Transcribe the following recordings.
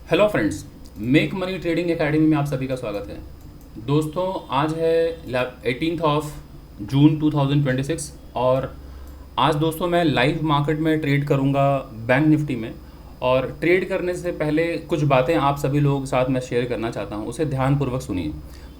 Hello friends, make money trading academy में आप सभी का स्वागत है। दोस्तों, आज है 18 ऑफ जून 2026 और आज दोस्तों मैं लाइव मार्केट में ट्रेड करूंगा बैंक निफ्टी में। और ट्रेड करने से पहले कुछ बातें आप सभी लोगों के साथ मैं शेयर करना चाहता हूं, उसे ध्यानपूर्वक सुनिए।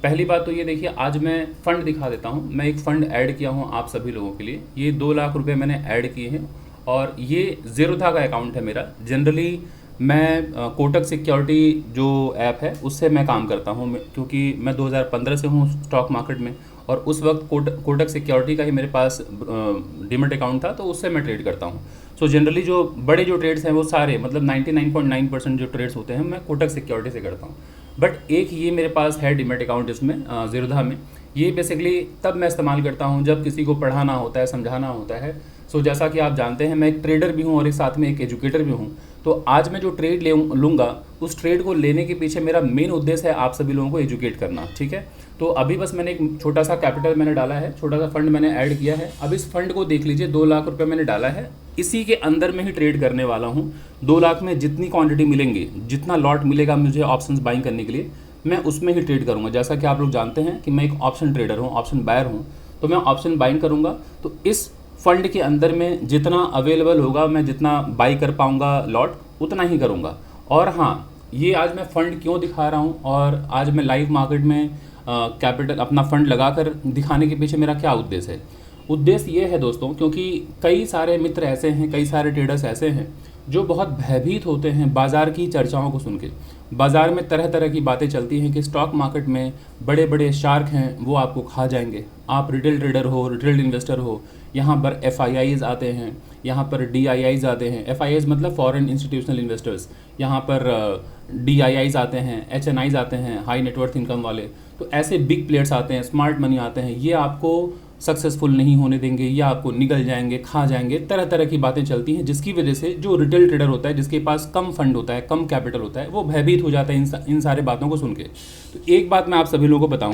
पहली बात तो ये देखिए, आज मैं फ़ंड दिखा देता हूं। मैं एक फ़ंड ऐड किया हूं आप सभी लोगों के लिए। ये 2 लाख रुपए मैंने ऐड किए हैं और ये ज़ीरोधा का अकाउंट है मेरा। जनरली मैं कोटक सिक्योरिटी जो ऐप है उससे मैं काम करता हूँ, क्योंकि मैं 2015 से हूँ स्टॉक मार्केट में। और उस वक्त कोटक सिक्योरिटी का ही मेरे पास डीमैट अकाउंट था, तो उससे मैं ट्रेड करता हूँ। सो जनरली जो बड़े जो ट्रेड्स हैं वो सारे, मतलब 99.9% जो ट्रेड्स होते हैं मैं कोटक सिक्योरिटी से करता हूँ। बट एक ये मेरे पास है डीमैट अकाउंट इसमें ज़ीरोधा में। ये बेसिकली तब मैं इस्तेमाल करता हूँ जब किसी को पढ़ाना होता है, समझाना होता है। सो जैसा कि आप जानते हैं, मैं एक ट्रेडर भी हूँ और एक साथ में एक एजुकेटर भी हूँ। तो आज मैं जो ट्रेड लूँगा, उस ट्रेड को लेने के पीछे मेरा मेन उद्देश्य है आप सभी लोगों को एजुकेट करना, ठीक है। तो अभी बस मैंने एक छोटा सा कैपिटल मैंने डाला है, छोटा सा फंड मैंने ऐड किया है। अब इस फंड को देख लीजिए, 2 लाख रुपए मैंने डाला है, इसी के अंदर में ही ट्रेड करने वाला हूँ। 2 लाख में जितनी क्वांटिटी मिलेंगी, जितना लॉट मिलेगा मुझे ऑप्शंस बाइंग करने के लिए, मैं उसमें ही ट्रेड करूँगा। जैसा कि आप लोग जानते हैं कि मैं एक ऑप्शन ट्रेडर हूँ, ऑप्शन बायर हूँ, तो मैं ऑप्शन बाइंग करूँगा। तो इस फंड के अंदर में जितना अवेलेबल होगा, मैं जितना बाई कर पाऊँगा लॉट, उतना ही करूँगा। और हाँ, ये आज मैं फ़ंड क्यों दिखा रहा हूँ और आज मैं लाइव मार्केट में कैपिटल अपना फ़ंड लगाकर दिखाने के पीछे मेरा क्या उद्देश्य है। उद्देश्य ये है दोस्तों, क्योंकि कई सारे मित्र ऐसे हैं, कई सारे ट्रेडर्स ऐसे हैं जो बहुत भयभीत होते हैं बाज़ार की चर्चाओं को सुन के। बाज़ार में तरह तरह की बातें चलती हैं कि स्टॉक मार्केट में बड़े बड़े शार्क हैं, वो आपको खा जाएंगे। आप रिटेल ट्रेडर हो, रिटेल इन्वेस्टर हो, यहाँ पर FIIs आते हैं, यहाँ पर DIIs आते हैं। FIIs मतलब फॉरेन इंस्टीट्यूशनल इन्वेस्टर्स। यहाँ पर DIIs आते हैं, HNIs आते हैं, हाई नेटवर्थ इनकम वाले। तो ऐसे बिग प्लेयर्स आते हैं, स्मार्ट मनी आते हैं, ये आपको सक्सेसफुल नहीं होने देंगे, या आपको निगल जाएंगे, खा जाएंगे। तरह तरह की बातें चलती हैं, जिसकी वजह से जो रिटेल ट्रेडर होता है, जिसके पास कम फंड होता है, कम कैपिटल होता है, वो भयभीत हो जाता है इन सारे बातों को सुन के। तो एक बात मैं आप सभी लोगों को बताऊं,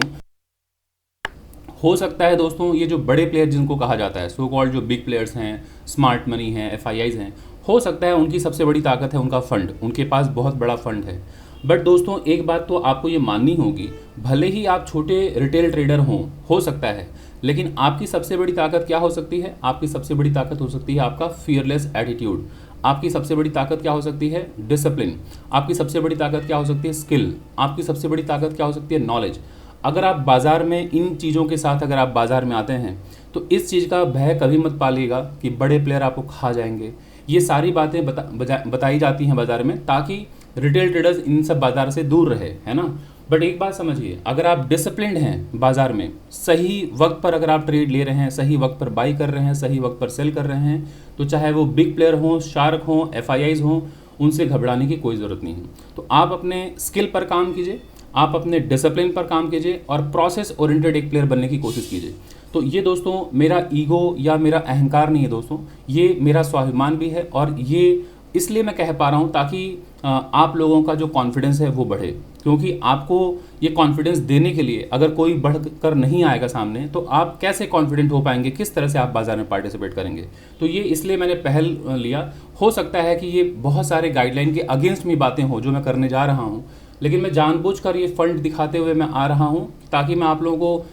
हो सकता है दोस्तों, ये जो बड़े प्लेयर जिनको कहा जाता है, सो कॉल्ड जो बिग प्लेयर्स हैं, स्मार्ट मनी हैं, FIIs हैं, हो सकता है उनकी सबसे बड़ी ताकत है उनका फंड, उनके पास बहुत बड़ा फंड है। बट दोस्तों, एक बात तो आपको ये माननी होगी, भले ही आप छोटे रिटेल ट्रेडर हों, हो सकता है, लेकिन आपकी सबसे बड़ी ताकत क्या हो सकती है? आपकी सबसे बड़ी ताकत हो सकती है आपका फियरलेस एटीट्यूड। आपकी सबसे बड़ी ताकत क्या हो सकती है? डिसिप्लिन। आपकी सबसे बड़ी ताकत क्या हो सकती है? स्किल। आपकी सबसे बड़ी ताकत क्या हो सकती है? नॉलेज। अगर आप बाज़ार में इन चीज़ों के साथ अगर आप बाज़ार में आते हैं, तो इस चीज़ का भय कभी मत पालिएगा कि बड़े प्लेयर आपको खा जाएंगे। ये सारी बातें बताई जाती हैं बाज़ार में, ताकि रिटेल ट्रेडर्स इन सब बाज़ार से दूर रहे, है ना। बट एक बात समझिए, अगर आप डिसिप्लिन्ड हैं बाज़ार में, सही वक्त पर अगर आप ट्रेड ले रहे हैं, सही वक्त पर बाई कर रहे हैं, सही वक्त पर सेल कर रहे हैं, तो चाहे वो बिग प्लेयर हों, शार्क हों, FIIs हों, उनसे घबराने की कोई ज़रूरत नहीं है। तो आप अपने स्किल पर काम कीजिए, आप अपने डिसिप्लिन पर काम कीजिए और प्रोसेस ओरिएंटेड एक प्लेयर बनने की कोशिश कीजिए। तो ये दोस्तों मेरा ईगो या मेरा अहंकार नहीं है दोस्तों, ये मेरा स्वाभिमान भी है। और ये इसलिए मैं कह पा रहा हूँ ताकि आप लोगों का जो कॉन्फिडेंस है वो बढ़े। क्योंकि आपको ये कॉन्फिडेंस देने के लिए अगर कोई बढ़ कर नहीं आएगा सामने, तो आप कैसे कॉन्फिडेंट हो पाएंगे, किस तरह से आप बाज़ार में पार्टिसिपेट करेंगे। तो ये इसलिए मैंने पहल लिया। हो सकता है कि ये बहुत सारे गाइडलाइन के अगेंस्ट में बातें हो जो मैं करने जा रहा हूँ, लेकिन मैं जानबूझकर ये फंड दिखाते हुए मैं आ रहा हूँ, ताकि मैं आप लोगों को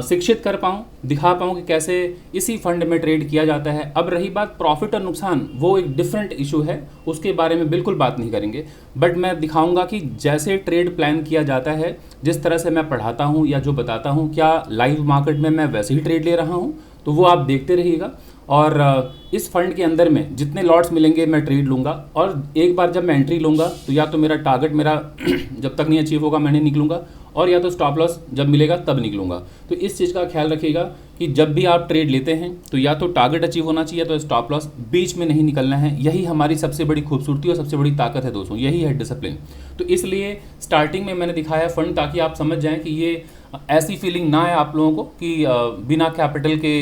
शिक्षित कर पाऊँ, दिखा पाऊँ कि कैसे इसी फंड में ट्रेड किया जाता है। अब रही बात प्रॉफिट और नुकसान, वो एक डिफरेंट इशू है, उसके बारे में बिल्कुल बात नहीं करेंगे। बट मैं दिखाऊंगा कि जैसे ट्रेड प्लान किया जाता है, जिस तरह से मैं पढ़ाता हूँ या जो बताता हूँ, क्या लाइव मार्केट में मैं वैसे ही ट्रेड ले रहा हूँ, तो वो आप देखते रहिएगा। और इस फंड के अंदर में जितने लॉट्स मिलेंगे मैं ट्रेड लूँगा। और एक बार जब मैं एंट्री लूँगा, तो या तो मेरा टारगेट मेरा जब तक नहीं अचीव होगा मैं नहीं निकलूँगा, और या तो स्टॉप लॉस जब मिलेगा तब निकलूँगा। तो इस चीज़ का ख्याल रखिएगा कि जब भी आप ट्रेड लेते हैं, तो या तो टारगेट अचीव होना चाहिए, तो स्टॉप लॉस बीच में नहीं निकलना है। यही हमारी सबसे बड़ी खूबसूरती और सबसे बड़ी ताकत है दोस्तों, यही है डिसिप्लिन। तो इसलिए स्टार्टिंग में मैंने दिखाया फंड, ताकि आप समझ जाएं कि ये ऐसी फीलिंग ना है आप लोगों को कि बिना कैपिटल के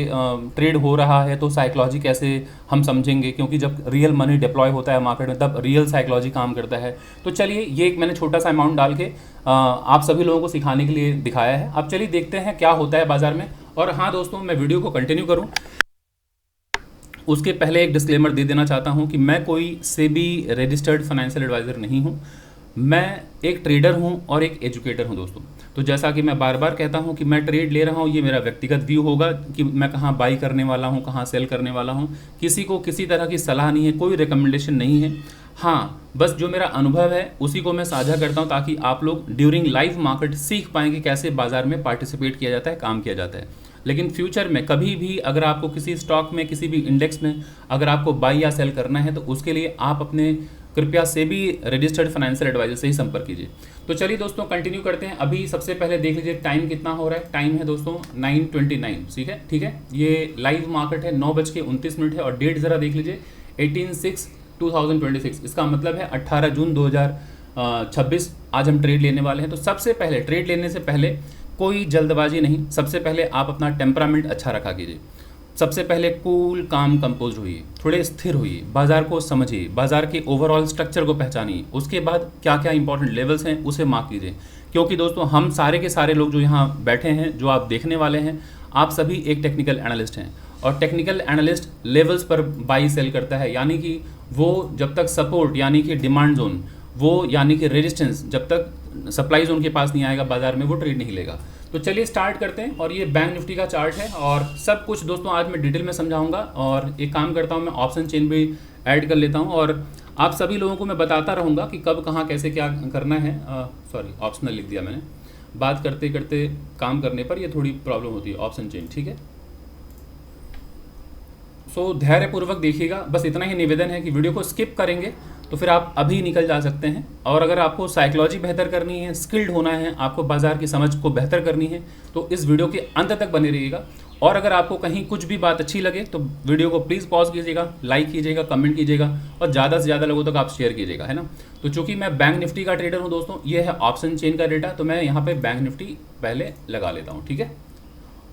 ट्रेड हो रहा है, तो साइकोलॉजी कैसे हम समझेंगे। क्योंकि जब रियल मनी डिप्लॉय होता है मार्केट में, तब रियल साइकोलॉजी काम करता है। तो चलिए, ये एक मैंने छोटा सा अमाउंट डाल के आप सभी लोगों को सिखाने के लिए दिखाया है। अब चलिए देखते हैं क्या होता है बाज़ार में। और हाँ दोस्तों, मैं वीडियो को कंटिन्यू करूँ उसके पहले एक डिस्क्लेमर दे देना चाहता हूँ कि मैं कोई सेबी रजिस्टर्ड फाइनेंशियल एडवाइज़र नहीं हूँ। मैं एक ट्रेडर हूँ और एक एजुकेटर हूँ दोस्तों। तो जैसा कि मैं बार बार कहता हूँ कि मैं ट्रेड ले रहा हूँ, ये मेरा व्यक्तिगत व्यू होगा कि मैं कहाँ बाई करने वाला हूँ, कहाँ सेल करने वाला हूँ। किसी को किसी तरह की सलाह नहीं है, कोई रिकमेंडेशन नहीं है। हाँ, बस जो मेरा अनुभव है उसी को मैं साझा करता हूँ, ताकि आप लोग ड्यूरिंग लाइव मार्केट सीख पाएँ कि कैसे बाज़ार में पार्टिसिपेट किया जाता है, काम किया जाता है। लेकिन फ्यूचर में कभी भी अगर आपको किसी स्टॉक में, किसी भी इंडेक्स में अगर आपको बाई या सेल करना है, तो उसके लिए आप अपने कृपया से भी रजिस्टर्ड फाइनेंशियल एडवाइजर से ही संपर्क कीजिए। तो चलिए दोस्तों कंटिन्यू करते हैं। अभी सबसे पहले देख लीजिए टाइम कितना हो रहा है। टाइम है दोस्तों 9:29। ठीक है, ये लाइव मार्केट है, 9:29 है। और डेट ज़रा देख लीजिए 18/6/2026। इसका मतलब है 18 जून 2026 आज हम ट्रेड लेने वाले हैं। तो सबसे पहले ट्रेड लेने से पहले कोई जल्दबाजी नहीं। सबसे पहले आप अपना टेम्परामेंट अच्छा रखा कीजिए। सबसे पहले कूल काम कंपोज होइए, थोड़े स्थिर होइए, बाज़ार को समझिए, बाज़ार के ओवरऑल स्ट्रक्चर को पहचानिए। उसके बाद क्या क्या इंपॉर्टेंट लेवल्स हैं उसे मार्क कीजिए। क्योंकि दोस्तों हम सारे के सारे लोग जो यहाँ बैठे हैं, जो आप देखने वाले हैं, आप सभी एक टेक्निकल एनालिस्ट हैं। और टेक्निकल एनालिस्ट लेवल्स पर बाई सेल करता है, यानी कि वो जब तक सपोर्ट यानी कि डिमांड जोन, वो यानी कि रेजिस्टेंस, जब तक सप्लाई जोन के पास नहीं आएगा बाजार में, वो ट्रेड नहीं लेगा। तो चलिए स्टार्ट करते हैं। और ये बैंक निफ्टी का चार्ट है और सब कुछ दोस्तों आज मैं डिटेल में समझाऊंगा। और एक काम करता हूँ, मैं ऑप्शन चेन भी ऐड कर लेता हूँ और आप सभी लोगों को मैं बताता रहूँगा कि कब कहाँ कैसे क्या करना है। सॉरी, ऑप्शनल लिख दिया मैंने। बात करते करते काम करने पर ये थोड़ी प्रॉब्लम होती है, ऑप्शन चेन। ठीक है, सो धैर्यपूर्वक देखिएगा। बस इतना ही निवेदन है कि वीडियो को स्किप करेंगे तो फिर आप अभी निकल जा सकते हैं। और अगर आपको साइकोलॉजी बेहतर करनी है, स्किल्ड होना है, आपको बाजार की समझ को बेहतर करनी है, तो इस वीडियो के अंत तक बने रहिएगा। और अगर आपको कहीं कुछ भी बात अच्छी लगे तो वीडियो को प्लीज़ पॉज कीजिएगा, लाइक कीजिएगा, कमेंट कीजिएगा और ज़्यादा से ज़्यादा लोगों तक आप शेयर कीजिएगा, है ना। तो चूंकि मैं बैंक निफ्टी का ट्रेडर हूँ दोस्तों, ये है ऑप्शन चेन का डेटा, तो मैं यहाँ पर बैंक निफ्टी पहले लगा लेता हूँ। ठीक है,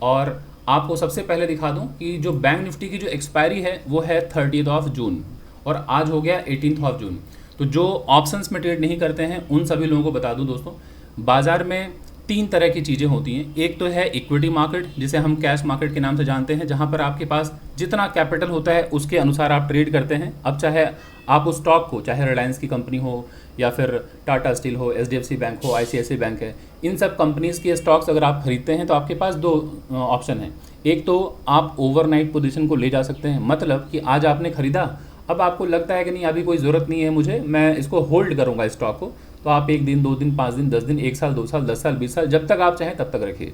और आपको सबसे पहले दिखा दूं कि जो बैंक निफ्टी की जो एक्सपायरी है वो है 30 जून और आज हो गया 18 जून। तो जो ऑप्शंस में ट्रेड नहीं करते हैं उन सभी लोगों को बता दूं दोस्तों, बाजार में 3 तरह की चीज़ें होती हैं। एक तो है इक्विटी मार्केट, जिसे हम कैश मार्केट के नाम से जानते हैं, जहां पर आपके पास जितना कैपिटल होता है उसके अनुसार आप ट्रेड करते हैं। अब चाहे आप उस स्टॉक को, चाहे रिलायंस की कंपनी हो या फिर टाटा स्टील हो, HDFC बैंक हो, ICICI बैंक है, इन सब कंपनीज़ के स्टॉक्स अगर आप खरीदते हैं तो आपके पास 2 ऑप्शन हैं। एक तो आप ओवरनाइट पोजीशन को ले जा सकते हैं, मतलब कि आज आपने खरीदा, अब आपको लगता है कि नहीं अभी कोई ज़रूरत नहीं है मुझे, मैं इसको होल्ड करूँगा स्टॉक को, तो आप 1 दिन, 2 दिन, 5 दिन, 10 दिन, 1 साल, 2 साल, 10 साल, 20 साल, जब तक आप चाहें तब तक रखिए।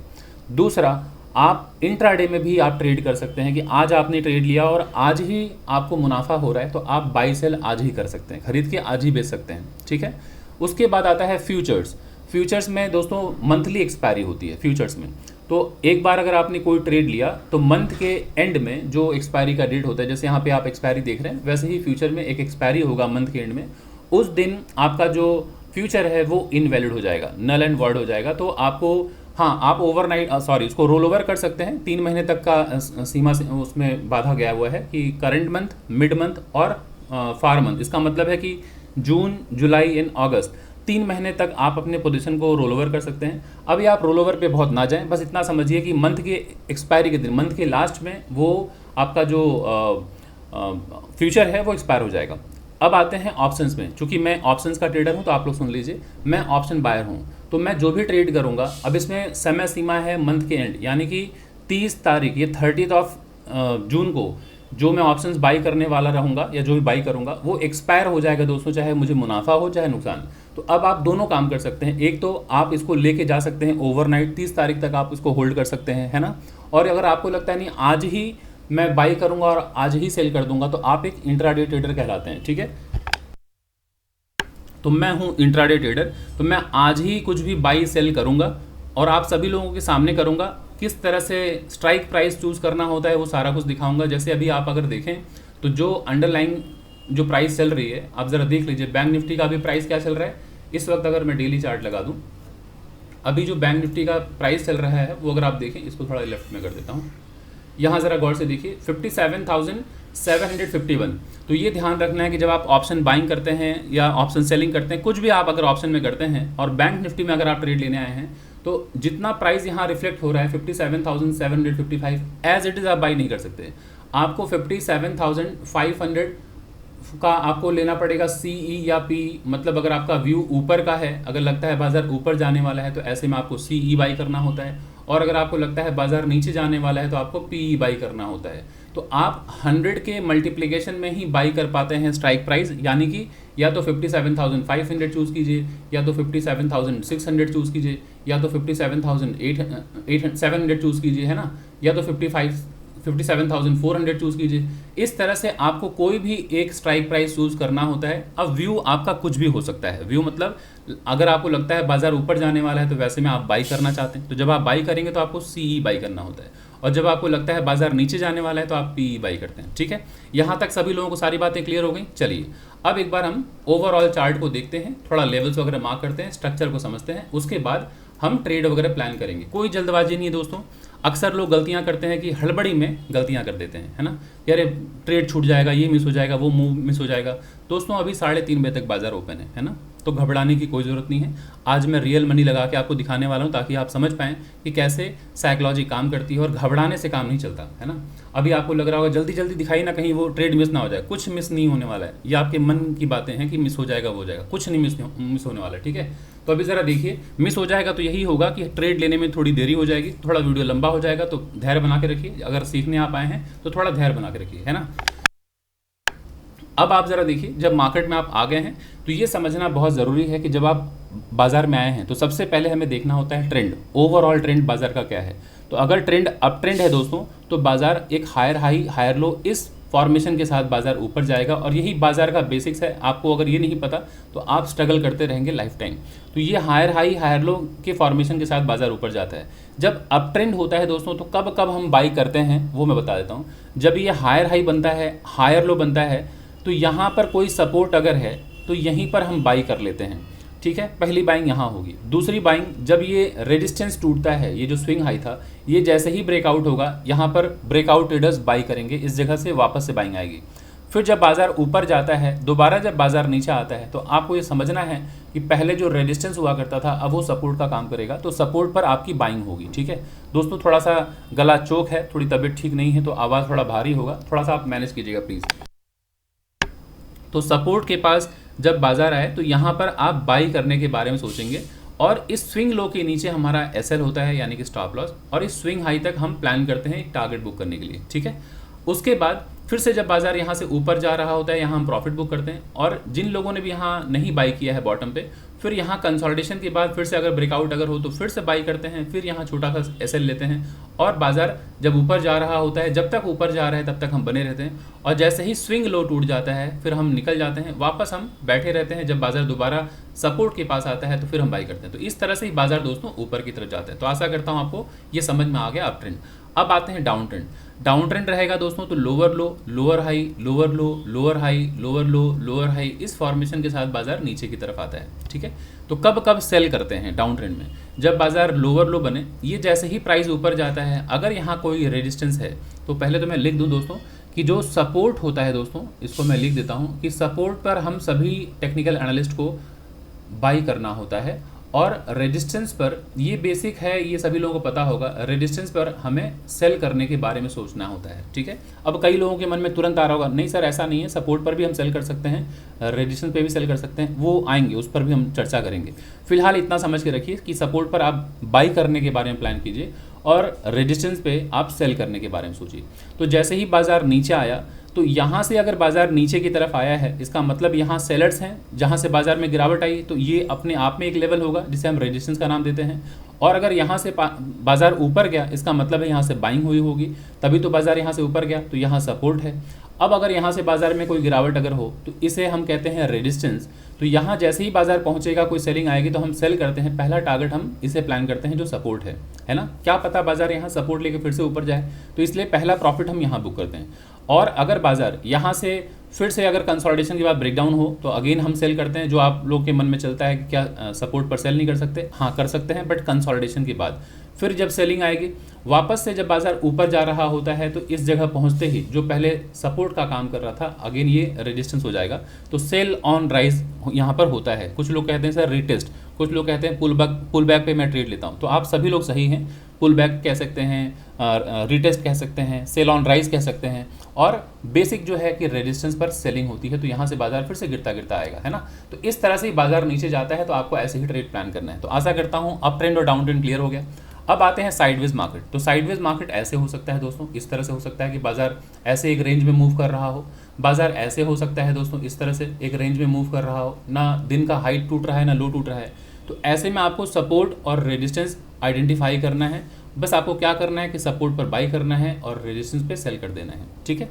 दूसरा, आप इंट्राडे में भी आप ट्रेड कर सकते हैं कि आज आपने ट्रेड लिया और आज ही आपको मुनाफा हो रहा है तो आप बाई सेल आज ही कर सकते हैं, खरीद के आज ही बेच सकते हैं। ठीक है, उसके बाद आता है फ्यूचर्स। फ्यूचर्स में दोस्तों मंथली एक्सपायरी होती है फ्यूचर्स में। तो एक बार अगर आपने कोई ट्रेड लिया तो मंथ के एंड में जो एक्सपायरी का डेट होता है, जैसे यहाँ पे आप एक्सपायरी देख रहे हैं, वैसे ही फ्यूचर में एक एक्सपायरी होगा मंथ के एंड में। उस दिन आपका जो फ्यूचर है वो इनवैलिड हो जाएगा, नल एंड वॉइड हो जाएगा। तो आपको, हाँ, आप ओवरनाइट उसको रोल ओवर कर सकते हैं। 3 महीने तक का सीमा से उसमें बांधा गया हुआ है कि करंट मंथ, मिड मंथ और फार मंथ। इसका मतलब है कि जून, जुलाई एंड अगस्त, 3 महीने तक आप अपने पोजीशन को रोल ओवर कर सकते हैं। अभी आप रोल ओवर पे बहुत ना जाएं, बस इतना समझिए कि मंथ के एक्सपायरी के दिन, मंथ के लास्ट में वो आपका जो फ्यूचर है वो एक्सपायर हो जाएगा। अब आते हैं ऑप्शंस में। चूंकि मैं ऑप्शंस का ट्रेडर हूं तो आप लोग सुन लीजिए, मैं ऑप्शन बायर हूं, तो मैं जो भी ट्रेड करूंगा, अब इसमें समय सीमा है मंथ के एंड, यानी कि 30 तारीख, ये 30 जून को जो मैं ऑप्शंस बाई करने वाला रहूँगा या जो भी बाई करूँगा वो एक्सपायर हो जाएगा दोस्तों, चाहे मुझे मुनाफा हो चाहे नुकसान। तो अब आप दोनों काम कर सकते हैं। एक तो आप इसको लेके जा सकते हैं ओवरनाइट, 30 तारीख तक आप इसको होल्ड कर सकते हैं, है ना। और अगर आपको लगता है नहीं आज ही मैं बाई करूँगा और आज ही सेल कर दूंगा, तो आप एक इंट्राडे ट्रेडर कहलाते हैं। ठीक है, तो मैं हूँ इंट्राडे ट्रेडर, तो मैं आज ही कुछ भी बाई सेल करूँगा और आप सभी लोगों के सामने करूँगा। किस तरह से स्ट्राइक प्राइस चूज़ करना होता है वो सारा कुछ दिखाऊंगा। जैसे अभी आप अगर देखें तो जो अंडरलाइन जो प्राइस चल रही है, आप ज़रा देख लीजिए बैंक निफ्टी का अभी प्राइस क्या चल रहा है इस वक्त। अगर मैं डेली चार्ट लगा दूं, अभी जो बैंक निफ्टी का प्राइस चल रहा है वो अगर आप देखें, इसको थोड़ा लेफ्ट में कर देता हूँ, यहाँ ज़रा गौर से देखिए 57,751। तो ये ध्यान रखना है कि जब आप ऑप्शन बाइंग करते हैं या ऑप्शन सेलिंग करते हैं, कुछ भी आप अगर ऑप्शन में करते हैं और बैंक निफ्टी में अगर आप ट्रेड लेने आए हैं, तो जितना प्राइस यहाँ रिफ्लेक्ट हो रहा है 57,755 एज इट इज़ आप बाई नहीं कर सकते। आपको 57,500 का आपको लेना पड़ेगा CE या P, मतलब अगर आपका व्यू ऊपर का है, अगर लगता है बाजार ऊपर जाने वाला है तो ऐसे में आपको CE बाई करना होता है, और अगर आपको लगता है बाजार नीचे जाने वाला है तो आपको PE बाई करना होता है। तो आप 100 के मल्टीप्लिकेशन में ही बाई कर पाते हैं स्ट्राइक प्राइस, यानी कि या तो 57,500 चूज़ कीजिए, या तो 57,600 चूज़ कीजिए, या तो 57,700 चूज़ कीजिए, है ना, या तो 57,400 चूज़ कीजिए। इस तरह से आपको कोई भी एक स्ट्राइक प्राइस चूज़ करना होता है। अब व्यू आपका कुछ भी हो सकता है। व्यू मतलब अगर आपको लगता है बाजार ऊपर जाने वाला है तो वैसे में आप बाई करना चाहते हैं, तो जब आप बाई करेंगे तो आपको CE बाई करना होता है, और जब आपको लगता है बाजार नीचे जाने वाला है तो आप PE बाई करते हैं। ठीक है, यहाँ तक सभी लोगों को सारी बातें क्लियर हो गई। चलिए अब एक बार हम ओवरऑल चार्ट को देखते हैं, थोड़ा लेवल्स वगैरह मार्क करते हैं, स्ट्रक्चर को समझते हैं, उसके बाद हम ट्रेड वगैरह प्लान करेंगे। कोई जल्दबाजी नहीं है दोस्तों। अक्सर लोग गलतियां करते हैं कि हड़बड़ी में गलतियां कर देते हैं, है ना, यार ट्रेड छूट जाएगा, ये मिस हो जाएगा, वो मूव मिस हो जाएगा। दोस्तों अभी 3:30 बजे तक बाजार ओपन है ना, तो घबराने की कोई ज़रूरत नहीं है। आज मैं रियल मनी लगा के आपको दिखाने वाला हूँ ताकि आप समझ पाएँ कि कैसे साइकोलॉजी काम करती है, और घबराने से काम नहीं चलता, है ना। अभी आपको लग रहा होगा जल्दी जल्दी दिखाई ना, कहीं वो ट्रेड मिस ना हो जाए। कुछ मिस नहीं होने वाला है, ये आपके मन की बातें हैं कि मिस हो जाएगा, वो हो जाएगा, कुछ नहीं मिस होने वाला है। ठीक है, तो अभी ज़रा देखिए, मिस हो जाएगा तो यही होगा कि ट्रेड लेने में थोड़ी देरी हो जाएगी, थोड़ा वीडियो लंबा हो जाएगा, तो धैर्य बना के रखिए। अगर सीखने आप आए हैं तो थोड़ा धैर्य बना के रखिए, है ना। अब आप ज़रा देखिए, जब मार्केट में आप आ गए हैं तो ये समझना बहुत ज़रूरी है कि जब आप बाज़ार में आए हैं तो सबसे पहले हमें देखना होता है ट्रेंड, ओवरऑल ट्रेंड बाज़ार का क्या है। तो अगर ट्रेंड अप ट्रेंड है दोस्तों, तो बाज़ार एक हायर हाई हायर लो इस फॉर्मेशन के साथ बाज़ार ऊपर जाएगा, और यही बाज़ार का बेसिक्स है। आपको अगर ये नहीं पता तो आप स्ट्रगल करते रहेंगे लाइफ टाइम। तो ये हायर हाई हायर लो के फॉर्मेशन के साथ बाज़ार ऊपर जाता है। जब अप ट्रेंड होता है दोस्तों, तो कब कब हम बाई करते हैं वो मैं बता देता हूँ। जब ये हायर हाई बनता है, हायर लो बनता है, तो यहाँ पर कोई सपोर्ट अगर है तो यहीं पर हम बाई कर लेते हैं। ठीक है, पहली बाइंग यहाँ होगी। दूसरी बाइंग, जब ये रेजिस्टेंस टूटता है, ये जो स्विंग हाई था, ये जैसे ही ब्रेकआउट होगा, यहाँ पर ब्रेकआउट ट्रेडर्स बाई करेंगे, इस जगह से वापस से बाइंग आएगी। फिर जब बाजार ऊपर जाता है, दोबारा जब बाजार नीचे आता है, तो आपको ये समझना है कि पहले जो रेजिस्टेंस हुआ करता था अब वो सपोर्ट का काम करेगा, तो सपोर्ट पर आपकी बाइंग होगी। ठीक है दोस्तों, थोड़ा सा गला चोक है, थोड़ी तबीयत ठीक नहीं है, तो आवाज़ थोड़ा भारी होगा, थोड़ा सा आप मैनेज कीजिएगा प्लीज़। तो सपोर्ट के पास जब बाजार आए तो यहाँ पर आप बाई करने के बारे में सोचेंगे, और इस स्विंग लो के नीचे हमारा SL होता है, यानी कि स्टॉप लॉस, और इस स्विंग हाई तक हम प्लान करते हैं एक टारगेट बुक करने के लिए। ठीक है, उसके बाद फिर से जब बाजार यहाँ से ऊपर जा रहा होता है, यहाँ हम प्रॉफिट बुक करते हैं, और जिन लोगों ने भी यहाँ नहीं बाई किया है बॉटम पे, फिर यहाँ कंसोलिडेशन के बाद फिर से अगर ब्रेकआउट अगर हो तो फिर से बाई करते हैं, फिर यहाँ छोटा सा SL लेते हैं, और बाजार जब ऊपर जा रहा होता है, जब तक ऊपर जा रहा है तब तक हम बने रहते हैं, और जैसे ही स्विंग लो टूट जाता है फिर हम निकल जाते हैं, वापस हम बैठे रहते हैं। जब बाजार दोबारा सपोर्ट के पास आता है तो फिर हम बाई करते हैं। तो इस तरह से ही बाजार दोस्तों ऊपर की तरफ जाता है। तो आशा करता हूँ आपको ये समझ में आ गया अप ट्रेंड। अब आते हैं डाउन ट्रेंड। डाउन ट्रेंड रहेगा दोस्तों तो लोअर लो, लोअर हाई, लोअर लो, लोअर हाई, लोअर लो, लोअर हाई, इस फॉर्मेशन के साथ बाजार नीचे की तरफ आता है। ठीक है, तो कब कब सेल करते हैं डाउन ट्रेंड में, जब बाजार लोअर लो बने, ये जैसे ही प्राइस ऊपर जाता है, अगर यहाँ कोई रेजिस्टेंस है तो पहले तो मैं लिख दूं दोस्तों कि जो सपोर्ट होता है दोस्तों, इसको मैं लिख देता हूँ कि सपोर्ट पर हम सभी टेक्निकल एनालिस्ट को बाई करना होता है, और रेजिस्टेंस पर, ये बेसिक है, ये सभी लोगों को पता होगा, रेजिस्टेंस पर हमें सेल करने के बारे में सोचना होता है। ठीक है, अब कई लोगों के मन में तुरंत आ रहा होगा, नहीं सर ऐसा नहीं है, सपोर्ट पर भी हम सेल कर सकते हैं, रेजिस्टेंस पे भी सेल कर सकते हैं, वो आएंगे, उस पर भी हम चर्चा करेंगे। फिलहाल इतना समझ के रखिए कि सपोर्ट पर आप बाई करने के बारे में प्लान कीजिए, और रेजिस्टेंस पे आप सेल करने के बारे में सोचिए। तो जैसे ही बाजार नीचे आया, तो यहाँ से अगर बाजार नीचे की तरफ आया है, इसका मतलब यहाँ सेलर्स हैं, जहाँ से बाजार में गिरावट आई, तो ये अपने आप में एक लेवल होगा जिसे हम रेजिस्टेंस का नाम देते हैं। और अगर यहाँ से बाजार ऊपर गया, इसका मतलब है यहाँ से बाइंग हुई होगी, तभी तो बाजार यहाँ से ऊपर गया, तो यहाँ सपोर्ट है। अब अगर यहाँ से बाजार में कोई गिरावट अगर हो तो इसे हम कहते हैं रेजिस्टेंस। तो यहाँ जैसे ही बाजार पहुँचेगा, कोई सेलिंग आएगी तो हम सेल करते हैं, पहला टारगेट हम इसे प्लान करते हैं जो सपोर्ट है ना। क्या पता बाजार यहाँ सपोर्ट लेके फिर से ऊपर जाए, तो इसलिए पहला प्रॉफिट हम यहाँ बुक करते हैं। और अगर बाजार यहाँ से फिर से अगर कंसोलिडेशन के बाद ब्रेकडाउन हो तो अगेन हम सेल करते हैं। जो आप लोग के मन में चलता है कि क्या सपोर्ट पर सेल नहीं कर सकते, हाँ कर सकते हैं, बट कंसोलिडेशन के बाद। फिर जब सेलिंग आएगी, वापस से जब बाजार ऊपर जा रहा होता है, तो इस जगह पहुंचते ही जो पहले सपोर्ट का काम कर रहा था, अगेन ये रेजिस्टेंस हो जाएगा, तो सेल ऑन राइज यहाँ पर होता है। कुछ लोग कहते हैं सर रीटेस्ट, कुछ लोग कहते हैं पुल बैक पे मैं ट्रेड लेता हूँ। तो आप सभी लोग सही हैं, पुल बैक कह सकते हैं, रिटेस्ट कह सकते हैं, सेल ऑन राइज कह सकते हैं, और बेसिक जो है कि रेजिस्टेंस पर सेलिंग होती है, तो यहाँ से बाजार फिर से गिरता गिरता आएगा, है ना। तो इस तरह से ही बाजार नीचे जाता है, तो आपको ऐसे ही ट्रेड प्लान करना है। तो आशा करता हूँ अप ट्रेंड और डाउन ट्रेंड क्लियर हो गया। अब आते हैं साइडवेज मार्केट। तो साइडवेज मार्केट ऐसे हो सकता है दोस्तों, इस तरह से हो सकता है कि बाजार ऐसे एक रेंज में मूव कर रहा हो, बाजार ऐसे हो सकता है दोस्तों, इस तरह से एक रेंज में मूव कर रहा हो, ना दिन का हाई टूट रहा है ना लो टूट रहा है। तो ऐसे में आपको सपोर्ट और रेजिस्टेंस आइडेंटिफाई करना है। बस आपको क्या करना है कि सपोर्ट पर बाई करना है और रेजिस्टेंस पे सेल कर देना है, ठीक है।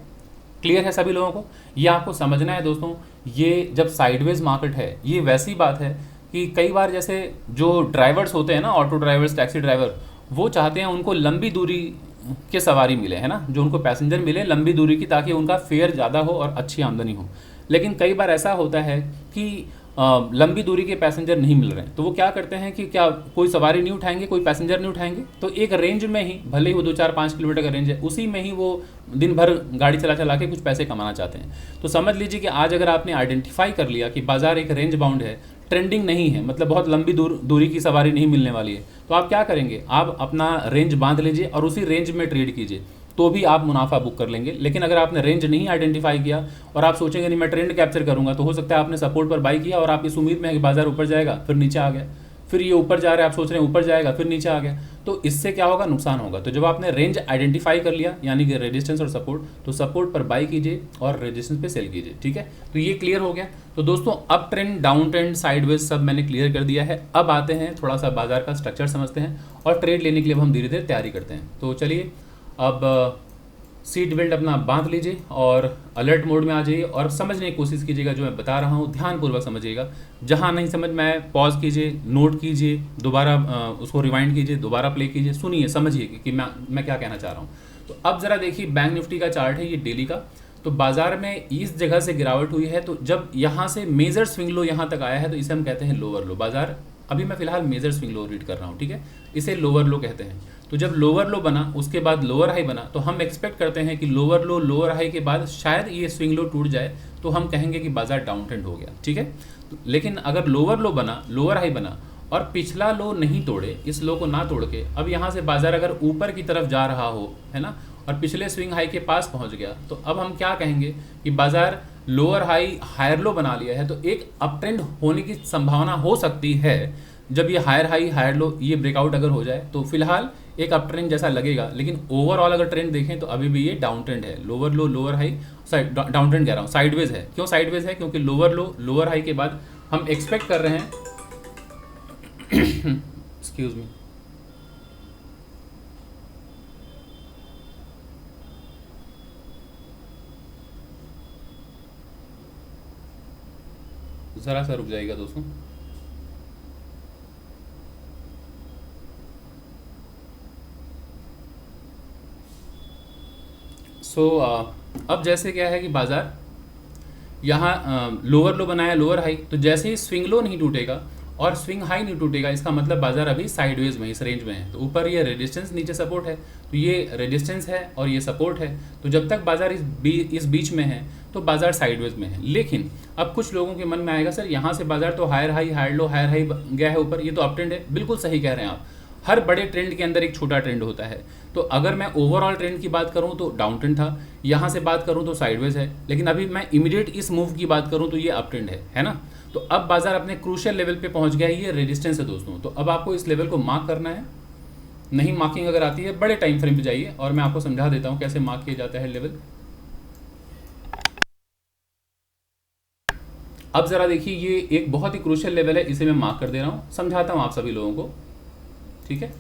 क्लियर है सभी लोगों को? ये आपको समझना है दोस्तों। ये जब साइडवेज मार्केट है, ये वैसी बात है कि कई बार जैसे जो ड्राइवर्स होते हैं ना, ऑटो ड्राइवर्स, टैक्सी ड्राइवर, वो चाहते हैं उनको लंबी दूरी के सवारी मिले, है ना, जो उनको पैसेंजर मिले लंबी दूरी की, ताकि उनका फेयर ज़्यादा हो और अच्छी आमदनी हो। लेकिन कई बार ऐसा होता है कि लंबी दूरी के पैसेंजर नहीं मिल रहे हैं, तो वो क्या करते हैं कि क्या कोई सवारी नहीं उठाएंगे, कोई पैसेंजर नहीं उठाएंगे, तो एक रेंज में ही, भले ही वो 2-4-5 किलोमीटर का रेंज है, उसी में ही वो दिन भर गाड़ी चला चला के कुछ पैसे कमाना चाहते हैं। तो समझ लीजिए कि आज अगर आपने आइडेंटिफाई कर लिया कि बाजार एक रेंज बाउंड है, ट्रेंडिंग नहीं है, मतलब बहुत लंबी दूरी की सवारी नहीं मिलने वाली है, तो आप क्या करेंगे, आप अपना रेंज बांध लीजिए और उसी रेंज में ट्रेड कीजिए, तो भी आप मुनाफा बुक कर लेंगे। लेकिन अगर आपने रेंज नहीं आइडेंटिफाई किया और आप सोचेंगे नहीं मैं ट्रेंड कैप्चर करूंगा, तो हो सकता है आपने सपोर्ट पर बाई किया और आप इस उम्मीद में है कि बाजार ऊपर जाएगा, फिर नीचे आ गया, फिर ये ऊपर जा रहा है, आप सोच रहे हैं ऊपर जाएगा, फिर नीचे आ गया, तो इससे क्या होगा, नुकसान होगा। तो जब आपने रेंज आइडेंटिफाई कर लिया, यानी कि रेजिस्टेंस और सपोर्ट, तो सपोर्ट पर बाई कीजिए और रेजिस्टेंस पे सेल कीजिए, ठीक है। तो ये क्लियर हो गया। तो दोस्तों up trend, down trend, sideways सब मैंने क्लियर कर दिया है। अब आते हैं थोड़ा सा बाजार का स्ट्रक्चर समझते हैं और ट्रेड लेने के लिए हम धीरे धीरे तैयारी करते हैं। तो चलिए अब सीट बेल्ट अपना बांध लीजिए और अलर्ट मोड में आ जाइए और समझने की कोशिश कीजिएगा जो मैं बता रहा हूँ, ध्यानपूर्वक समझिएगा। जहाँ नहीं समझ में आए पॉज कीजिए, नोट कीजिए, दोबारा उसको रिवाइंड कीजिए, दोबारा प्ले कीजिए, सुनिए, समझिए कि मैं क्या कहना चाह रहा हूँ। तो अब ज़रा देखिए, बैंक निफ्टी का चार्ट है ये डेली का। तो बाजार में इस जगह से गिरावट हुई है, तो जब यहाँ से मेजर स्विंग लो यहाँ तक आया है, तो इसे हम कहते हैं लोअर लो। बाजार अभी मैं फिलहाल मेजर स्विंग लो रीड कर रहा हूँ, ठीक है, इसे लोअर लो कहते हैं। तो जब लोअर लो बना, उसके बाद लोअर हाई बना, तो हम एक्सपेक्ट करते हैं कि लोअर लो, लोअर हाई के बाद शायद ये स्विंग लो टूट जाए, तो हम कहेंगे कि बाजार डाउन ट्रेंड हो गया, ठीक है। लेकिन अगर लोअर लो बना, लोअर हाई बना और पिछला लो नहीं तोड़े, इस लो को ना तोड़ के अब यहाँ से बाजार अगर ऊपर की तरफ जा रहा हो, है ना, और पिछले स्विंग हाई के पास पहुँच गया, तो अब हम क्या कहेंगे कि बाजार लोअर हाई हायर लो बना लिया है, तो एक अप ट्रेंड होने की संभावना हो सकती है। जब ये हायर हाई हायर लो ये ब्रेकआउट अगर हो जाए, तो फिलहाल एक अप ट्रेंड जैसा लगेगा, लेकिन ओवरऑल अगर ट्रेंड देखें तो अभी भी ये डाउन ट्रेंड है। लोअर लो लोअर हाई, डाउन ट्रेंड कह रहा हूँ, साइडवेज है। क्यों साइडवेज है? क्योंकि लोअर लो लोअर हाई के बाद हम एक्सपेक्ट कर रहे हैं एक्सक्यूज मी, ज़रा सा रुक जाएगा दोस्तों। अब जैसे क्या है कि बाजार यहाँ लोअर लो बनाया, लोअर हाई, तो जैसे ही स्विंग लो नहीं टूटेगा और स्विंग हाई नहीं टूटेगा, इसका मतलब बाजार अभी साइडवेज में, इस रेंज में है। तो ऊपर ये रेजिस्टेंस, नीचे सपोर्ट है, तो ये रेजिस्टेंस है और ये सपोर्ट है। तो जब तक बाजार इस बीच में है तो बाजार साइडवेज में है। लेकिन अब कुछ लोगों के मन में आएगा, सर यहाँ से बाजार तो higher high higher low higher high गया है ऊपर, ये तो अप ट्रेंड है। बिल्कुल सही कह रहे हैं आप, हर बड़े ट्रेंड के अंदर एक छोटा ट्रेंड होता है। तो अगर मैं ओवरऑल ट्रेंड की बात करूं तो डाउन ट्रेंड था, यहाँ से बात करूं तो साइडवेज है, लेकिन अभी मैं इमीडिएट इस मूव की बात करूं तो ये अप ट्रेंड है ना। तो अब बाजार अपने क्रूशियल लेवल पे पहुंच गया है, ये रेजिस्टेंस है दोस्तों। तो अब आपको इस लेवल को मार्क करना है। नहीं मार्किंग अगर आती है, बड़े टाइम फ्रेम पे जाइए और मैं आपको समझा देता हूँ कैसे मार्क किया जाता है लेवल। अब जरा देखिए, ये एक बहुत ही क्रूशियल लेवल है, इसे मैं मार्क कर दे रहा हूँ, समझाता हूँ आप सभी लोगों को, ठीक है।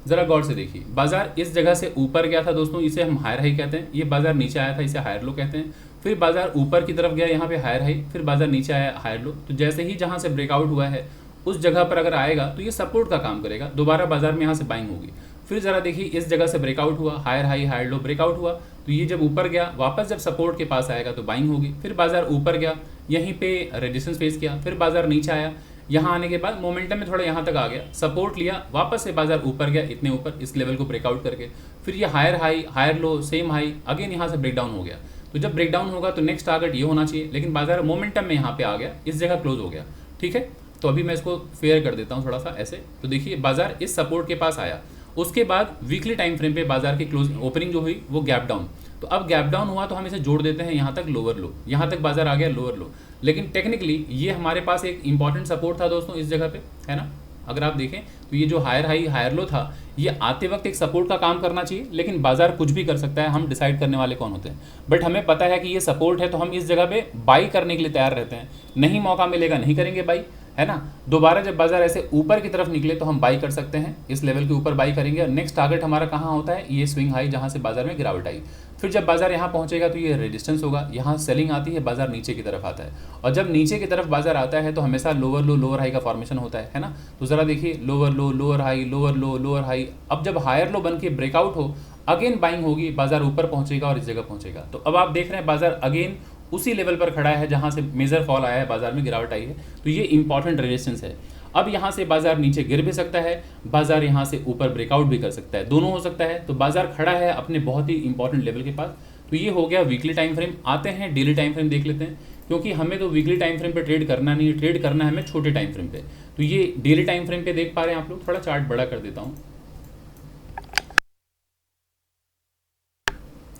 जरा गौर से देखिए, बाजार इस जगह से ऊपर गया था दोस्तों, इसे हम हायर हाई कहते हैं। ये बाजार नीचे आया था, इसे हायर लो कहते हैं। फिर बाजार ऊपर की तरफ गया, यहाँ पे हायर हाई, फिर बाजार नीचे आया, हायर लो। तो जैसे ही जहाँ से ब्रेकआउट हुआ है उस जगह पर अगर आएगा तो ये सपोर्ट का काम करेगा, दोबारा बाजार में यहाँ से बाइंग होगी। फिर जरा देखिए, इस जगह से ब्रेकआउट हुआ, higher high higher low breakout हुआ, तो ये जब ऊपर गया वापस जब सपोर्ट के पास आएगा तो बाइंग होगी। फिर बाजार ऊपर गया, यहीं पे रेजिस्टेंस फेस किया, फिर बाजार नीचे आया, यहाँ आने के बाद मोमेंटम में थोड़ा यहाँ तक आ गया, सपोर्ट लिया, वापस से बाजार ऊपर गया इतने ऊपर, इस लेवल को ब्रेकआउट करके, फिर ये higher high higher low same high, again यहाँ से ब्रेकडाउन हो गया। तो जब ब्रेकडाउन होगा तो नेक्स्ट टारगेट ये होना चाहिए, लेकिन बाजार मोमेंटम में यहाँ पे आ गया, इस जगह क्लोज हो गया, ठीक है। तो अभी मैं इसको फेयर कर देता हूँ थोड़ा सा ऐसे। तो देखिए, बाजार इस सपोर्ट के पास आया उसके बाद वीकली टाइम फ्रेम पे बाजार की क्लोज ओपनिंग जो हुई वो गैप डाउन, तो अब गैप डाउन हुआ तो हम इसे जोड़ देते हैं यहाँ तक लोअर लो, यहाँ तक बाजार आ गया लोअर लो। लेकिन टेक्निकली ये हमारे पास एक इंपॉर्टेंट सपोर्ट था दोस्तों इस जगह पे, है ना। अगर आप देखें तो ये जो हायर हाई हायर लो था, ये आते वक्त एक सपोर्ट का काम करना चाहिए, लेकिन बाजार कुछ भी कर सकता है, हम डिसाइड करने वाले कौन होते हैं। बट हमें पता है कि ये सपोर्ट है, तो हम इस जगह पे बाई करने के लिए तैयार रहते हैं। नहीं मौका मिलेगा नहीं करेंगे बाई, है ना। दोबारा जब बाजार ऐसे ऊपर की तरफ निकले तो हम बाई कर सकते हैं, इस लेवल के ऊपर बाई करेंगे। और नेक्स्ट टारगेट हमारा कहाँ होता है, ये स्विंग हाई जहाँ से बाजार में गिरावट आई। फिर जब बाजार यहाँ पहुँचेगा तो ये रेजिस्टेंस होगा, यहाँ सेलिंग आती है, बाजार नीचे की तरफ आता है। और जब नीचे की तरफ बाजार आता है तो हमेशा लोअर लो लोअर हाई का फॉर्मेशन होता है ना। तो ज़रा देखिए लोअर लो लोअर हाई लोअर लो लोअर हाई। अब जब हायर लो बन के ब्रेकआउट हो, अगेन बाइंग होगी, बाजार ऊपर पहुँचेगा और इस जगह पहुँचेगा। तो अब आप देख रहे हैं बाजार अगेन उसी लेवल पर खड़ा है जहाँ से मेजर फॉल आया है, बाजार में गिरावट आई है। तो ये इंपॉर्टेंट रेजिस्टेंस है। अब यहाँ से बाजार नीचे गिर भी सकता है, बाजार यहाँ से ऊपर ब्रेकआउट भी कर सकता है, दोनों हो सकता है। तो बाजार खड़ा है अपने बहुत ही इंपॉर्टेंट लेवल के पास। तो ये हो गया वीकली टाइम फ्रेम। आते हैं डेली टाइम फ्रेम देख लेते हैं, क्योंकि हमें तो वीकली टाइम फ्रेम पे ट्रेड करना नहीं है, ट्रेड करना है हमें छोटे टाइम फ्रेम पे। तो ये डेली टाइम फ्रेम पे देख पा रहे हैं आप लोग, थोड़ा चार्ट बड़ा कर देता हूँ।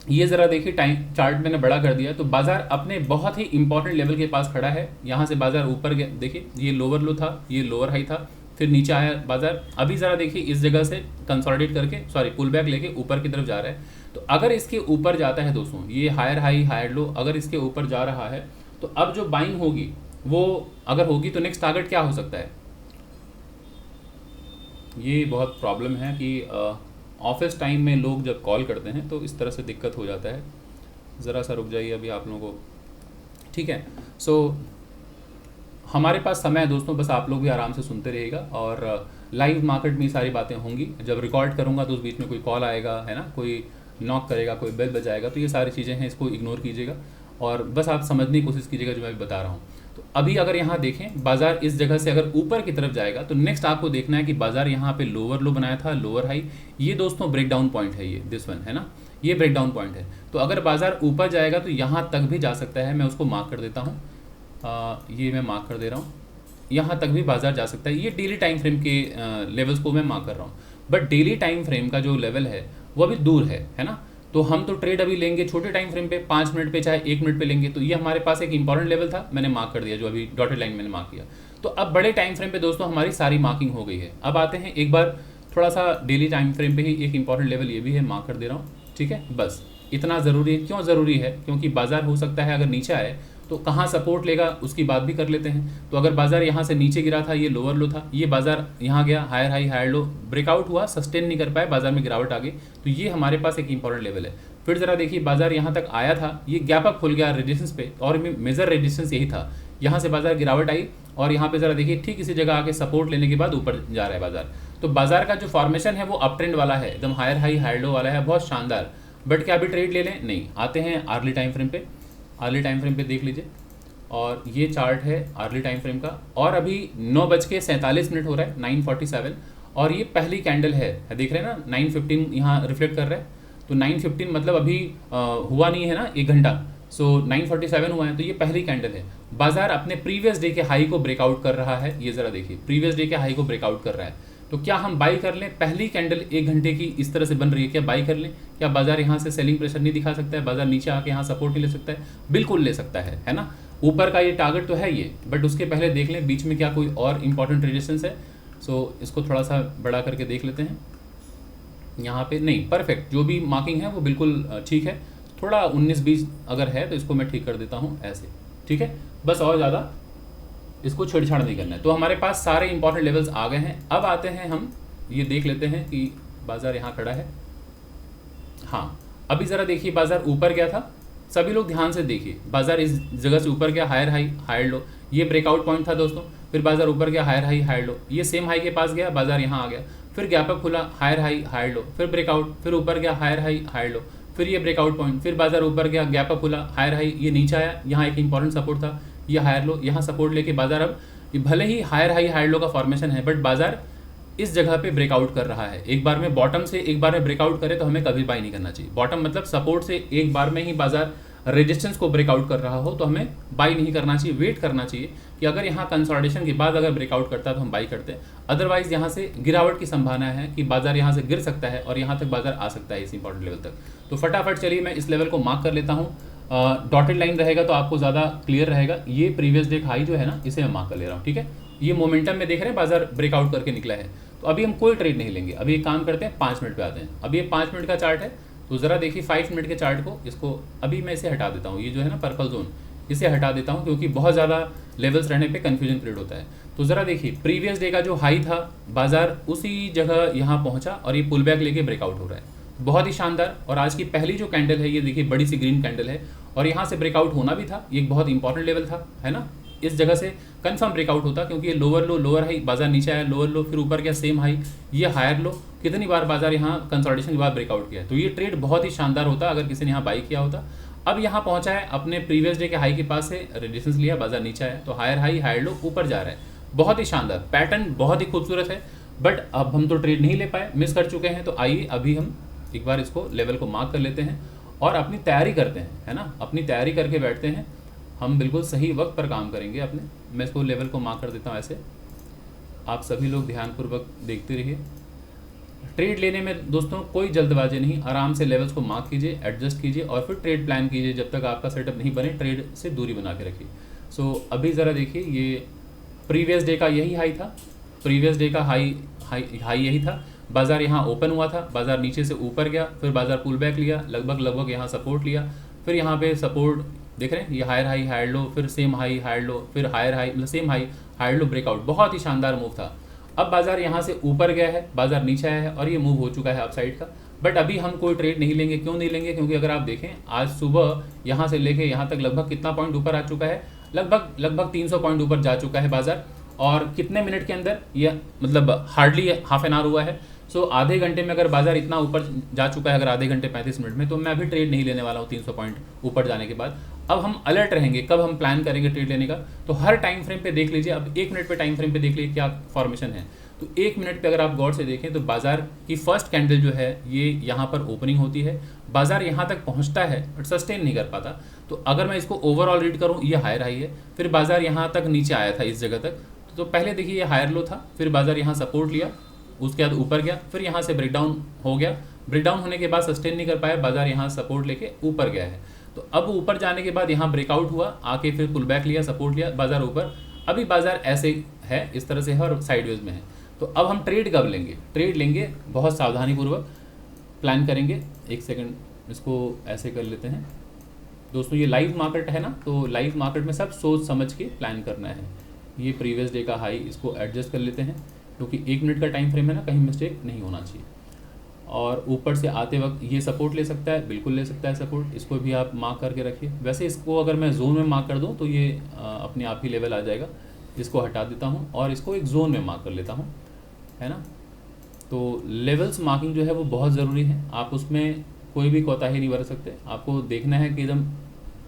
ये ज़रा देखिए टाइम चार्ट मैंने बड़ा कर दिया, तो बाजार अपने बहुत ही इंपॉर्टेंट लेवल के पास खड़ा है। यहाँ से बाजार ऊपर गया, देखिए ये लोअर लो था, ये लोअर हाई था, फिर नीचे आया बाजार। अभी ज़रा देखिए इस जगह से कंसोलिडेट करके सॉरी पुल बैक लेके ऊपर की तरफ जा रहा है। तो अगर इसके ऊपर जाता है दोस्तों, ये हायर हाई हायर लो अगर इसके ऊपर जा रहा है, तो अब जो बाइंग होगी वो अगर होगी तो नेक्स्ट टारगेट क्या हो सकता है। ये बहुत प्रॉब्लम है कि ऑफिस टाइम में लोग जब कॉल करते हैं तो इस तरह से दिक्कत हो जाता है। ज़रा सा रुक जाइए अभी आप लोगों को, ठीक है। सो हमारे पास समय है दोस्तों, बस आप लोग भी आराम से सुनते रहिएगा। और लाइव मार्केट में ये सारी बातें होंगी, जब रिकॉर्ड करूँगा तो उस बीच में कोई कॉल आएगा, है ना, कोई नॉक करेगा, कोई बेल बजाएगा, तो ये सारी चीज़ें हैं, इसको इग्नोर कीजिएगा और बस आप समझने की कोशिश कीजिएगा जो मैं बता रहा हूँ। तो अभी अगर यहाँ देखें बाजार इस जगह से अगर ऊपर की तरफ जाएगा तो नेक्स्ट आपको देखना है कि बाजार यहाँ पे लोअर लो बनाया था, लोअर हाई। ये दोस्तों ब्रेकडाउन पॉइंट है, ये दिस वन है ना, ये ब्रेकडाउन पॉइंट है। तो अगर बाजार ऊपर जाएगा तो यहाँ तक भी जा सकता है, मैं उसको मार्क कर देता हूँ, ये मैं मार्क कर दे रहा हूँ, यहाँ तक भी बाजार जा सकता है। ये डेली टाइम फ्रेम के लेवल्स को मैं मार्क कर रहा हूँ। बट डेली टाइम फ्रेम का जो लेवल है वो अभी दूर है ना। तो हम तो ट्रेड अभी लेंगे छोटे टाइम फ्रेम पे, 5 मिनट पे चाहे 1 मिनट पे लेंगे। तो ये हमारे पास एक इंपॉर्टेंट लेवल था, मैंने मार्क कर दिया, जो अभी डॉटेड लाइन मैंने मार्क किया। तो अब बड़े टाइम फ्रेम पे दोस्तों हमारी सारी मार्किंग हो गई है। अब आते हैं एक बार थोड़ा सा डेली टाइम फ्रेम पे ही एक इंपॉर्टेंट लेवल ये भी है, मार्क कर दे रहा हूँ, ठीक है। बस इतना ज़रूरी है। क्यों ज़रूरी है, क्योंकि बाजार हो सकता है अगर नीचे आए तो कहाँ सपोर्ट लेगा उसकी बात भी कर लेते हैं। तो अगर बाजार यहाँ से नीचे गिरा था, ये लोअर लो था, ये बाजार यहाँ गया, higher high higher low, breakout हुआ, सस्टेन नहीं कर पाए, बाजार में गिरावट आ गई। तो ये हमारे पास एक इंपॉर्टेंट लेवल है। फिर ज़रा देखिए बाजार यहाँ तक आया था, ये गैप अप खुल गया रेजिस्टेंस पे, और मेजर रेजिस्टेंस यही था। यहाँ से बाजार गिरावट आई और यहाँ पे ज़रा देखिए ठीक इसी जगह आके सपोर्ट लेने के बाद ऊपर जा रहा है बाजार। तो बाजार का जो फॉर्मेशन है वो अप ट्रेंड वाला है, एकदम हायर हाई हायर लो वाला है, बहुत शानदार। बट क्या अभी ट्रेड ले लें, नहीं। आते हैं अर्ली टाइम फ्रेम पे, अर्ली टाइम फ्रेम पे देख लीजिए, और ये चार्ट है अर्ली टाइम फ्रेम का, और अभी 9:47 हो रहा है, 9:47, और ये पहली कैंडल है, देख रहे हैं ना, 9:15 यहाँ रिफ्लेक्ट कर रहा है। तो 9:15 मतलब अभी हुआ नहीं है ना 1 घंटा, सो 9:47 हुआ है, तो ये पहली कैंडल है। बाजार अपने प्रीवियस डे के हाई को ब्रेकआउट कर रहा है, ये ज़रा देखिए प्रीवियस डे के हाई को ब्रेकआउट कर रहा है। तो क्या हम बाई कर लें, पहली कैंडल 1 घंटे की इस तरह से बन रही है, क्या बाई कर लें? क्या बाजार यहाँ से सेलिंग प्रेशर नहीं दिखा सकता है, बाजार नीचे आके यहाँ सपोर्ट नहीं ले सकता है? बिल्कुल ले सकता है ना। ऊपर का ये टारगेट तो है ये, बट उसके पहले देख लें बीच में क्या कोई और इंपॉर्टेंट रेजिस्टेंस है। सो इसको थोड़ा सा बड़ा करके देख लेते हैं। यहाँ पे नहीं, परफेक्ट, जो भी मार्किंग है वो बिल्कुल ठीक है। थोड़ा 19-20 अगर है तो इसको मैं ठीक कर देता हूँ ऐसे, ठीक है, बस, और ज़्यादा इसको छेड़छाड़ नहीं करना है। तो हमारे पास सारे इंपॉर्टेंट लेवल्स आ गए हैं। अब आते हैं हम ये देख लेते हैं कि बाजार यहाँ खड़ा है। हाँ, अभी ज़रा देखिए बाजार ऊपर गया था, सभी लोग ध्यान से देखिए, बाजार इस जगह से ऊपर गया, हायर हाई हायर लो, ये ब्रेकआउट पॉइंट था दोस्तों। फिर बाजार ऊपर गया, हायर हाई हायर लो, ये सेम हाई के पास गया, बाजार यहाँ आ गया, फिर गैप अप खुला, हायर हाई हायर लो, फिर ब्रेकआउट, फिर ऊपर गया, हायर हाई हायर लो, फिर ये ब्रेकआउट पॉइंट, फिर बाजार ऊपर गया, गैप अप खुला, हायर हाई, ये नीचे आया, यहाँ एक इंपॉर्टेंट सपोर्ट था, ये हायर लो, यहाँ सपोर्ट लेके बाजार अब भले ही हायर हाई हायर लो का फॉर्मेशन है, बट बाजार इस जगह पे ब्रेकआउट कर रहा है। एक बार में बॉटम से एक बार में ब्रेकआउट करे तो हमें कभी बाई नहीं करना चाहिए। बॉटम मतलब सपोर्ट से एक बार में ही बाजार रेजिस्टेंस को ब्रेकआउट कर रहा हो तो हमें बाई नहीं करना चाहिए, वेट करना चाहिए कि अगर यहाँ कंसोलिडेशन के बाद अगर ब्रेकआउट करता है तो हम बाई करते हैं। अदरवाइज यहाँ से गिरावट की संभावना है कि बाजार यहाँ से गिर सकता है और यहाँ तक बाजार आ सकता है इस इंपॉर्टेंट लेवल तक। तो फटाफट चलिए मैं इस लेवल को मार्क कर लेता हूँ। डॉटेड लाइन रहेगा तो आपको ज़्यादा क्लियर रहेगा। ये प्रीवियस डे हाई जो है ना, इसे मैं मार्क कर ले रहा हूँ, ठीक है। ये मोमेंटम में देख रहे हैं बाजार ब्रेकआउट करके निकला है, तो अभी हम कोई ट्रेड नहीं लेंगे। अभी एक काम करते हैं, 5 मिनट पे आते हैं। अभी ये 5 मिनट का चार्ट है, तो ज़रा देखिए 5 मिनट के चार्ट को, इसको अभी मैं इसे हटा देता हूँ। ये जो है ना पर्पल जोन, इसे हटा देता हूँ क्योंकि बहुत ज़्यादा लेवल्स रहने पे कन्फ्यूजन क्रिएट होता है। तो ज़रा देखिए प्रीवियस डे का जो हाई था, बाजार उसी जगह यहाँ पहुँचा और ये पुल बैक लेके ब्रेकआउट हो रहा है, बहुत ही शानदार। और आज की पहली जो कैंडल है, ये देखिए बड़ी सी ग्रीन कैंडल है और यहाँ से ब्रेकआउट होना भी था। ये एक बहुत इंपॉर्टेंट लेवल था, है ना। इस जगह से कंफर्म ब्रेकआउट होता क्योंकि ये लोअर लो, लोअर हाई, बाजार नीचे आया, लोअर लो, फिर ऊपर गया सेम हाई, ये हायर लो। कितनी बार बाजार यहाँ कंसोलिडेशन के बाद ब्रेकआउट किया है, तो ये ट्रेड बहुत ही शानदार होता अगर किसी ने यहाँ बाई किया होता। अब यहाँ पहुंचा है, अपने प्रीवियस डे के हाई के पास से रेजिस्टेंस लिया, बाजार नीचे आया, तो हायर हाई हायर लो, ऊपर जा रहा है। बहुत ही शानदार पैटर्न, बहुत ही खूबसूरत है। बट अब हम तो ट्रेड नहीं ले पाए, मिस कर चुके हैं। तो आइए अभी हम एक बार इसको लेवल को मार्क कर लेते हैं और अपनी तैयारी करते हैं, है ना। अपनी तैयारी करके बैठते हैं, हम बिल्कुल सही वक्त पर काम करेंगे अपने। मैं इसको लेवल को मार्क कर देता हूँ ऐसे। आप सभी लोग ध्यानपूर्वक देखते रहिए। ट्रेड लेने में दोस्तों कोई जल्दबाजी नहीं, आराम से लेवल्स को मार्क कीजिए, एडजस्ट कीजिए और फिर ट्रेड प्लान कीजिए। जब तक आपका सेटअप नहीं बने, ट्रेड से दूरी बना के रखिए। सो अभी ज़रा देखिए, ये प्रीवियस डे का यही हाई था, प्रीवियस डे का हाई यही था। बाजार यहाँ ओपन हुआ था, बाजार नीचे से ऊपर गया, फिर बाजार पुल बैक लिया, लगभग यहाँ सपोर्ट लिया, फिर यहाँ पे सपोर्ट देख रहे हैं, ये हायर हाई हायर लो, फिर सेम हाई हायर लो, फिर हायर हाई, मतलब same high higher low, breakout. बहुत ही शानदार मूव था। अब बाजार यहाँ से ऊपर गया है, बाजार नीचे आया है और ये मूव हो चुका है अपसाइड का। बट अभी हम कोई ट्रेड नहीं लेंगे। क्यों नहीं लेंगे? क्योंकि अगर आप देखें आज सुबह यहाँ से लेके यहाँ तक लगभग कितना पॉइंट ऊपर आ चुका है, लगभग 300 पॉइंट ऊपर जा चुका है बाजार। और कितने मिनट के अंदर? ये मतलब हार्डली हाफ एन आवर हुआ है। सो आधे घंटे में अगर बाजार इतना ऊपर जा चुका है, अगर आधे घंटे 35 मिनट में, तो मैं अभी ट्रेड नहीं लेने वाला हूँ 300 पॉइंट ऊपर जाने के बाद। अब हम अलर्ट रहेंगे, कब हम प्लान करेंगे ट्रेड लेने का, तो हर टाइम फ्रेम पे देख लीजिए। अब 1 मिनट पे टाइम फ्रेम पे देख लीजिए क्या फॉर्मेशन है। तो 1 मिनट पे अगर आप गौर से देखें तो बाजार की फर्स्ट कैंडल जो है ये यहाँ पर ओपनिंग होती है, बाजार यहाँ तक पहुँचता है बट सस्टेन नहीं कर पाता। तो अगर मैं इसको ओवरऑल रीड करूँ, ये हायर हाई है, फिर बाजार यहाँ तक नीचे आया था इस जगह तक। तो पहले देखिए ये हायर लो था, फिर बाजार यहाँ सपोर्ट लिया, उसके बाद ऊपर गया, फिर यहाँ से ब्रेकडाउन हो गया। ब्रेकडाउन होने के बाद सस्टेन नहीं कर पाया, बाजार यहाँ सपोर्ट लेके ऊपर गया है। तो अब ऊपर जाने के बाद यहाँ ब्रेकआउट हुआ, आके फिर पुल बैक लिया, सपोर्ट लिया, बाजार ऊपर। अभी बाजार ऐसे है, इस तरह से है और साइडवेज में है। तो अब हम ट्रेड कब लेंगे? ट्रेड लेंगे बहुत सावधानीपूर्वक प्लान करेंगे। एक सेकंड, इसको ऐसे कर लेते हैं दोस्तों। ये लाइव मार्केट है ना, तो लाइव मार्केट में सब सोच समझ के प्लान करना है। ये प्रीवियस डे का हाई, इसको एडजस्ट कर लेते हैं क्योंकि 1 मिनट का टाइम फ्रेम है ना, कहीं मिस्टेक नहीं होना चाहिए। और ऊपर से आते वक्त ये सपोर्ट ले सकता है, बिल्कुल ले सकता है सपोर्ट, इसको भी आप मार्क करके रखिए। वैसे इसको अगर मैं जोन में मार्क कर दूं तो ये अपने आप ही लेवल आ जाएगा। इसको हटा देता हूं और इसको एक जोन में मार्क कर लेता हूं, है ना। तो लेवल्स मार्किंग जो है वो बहुत ज़रूरी है, आप उसमें कोई भी कोताही नहीं बरत सकते। आपको देखना है कि एकदम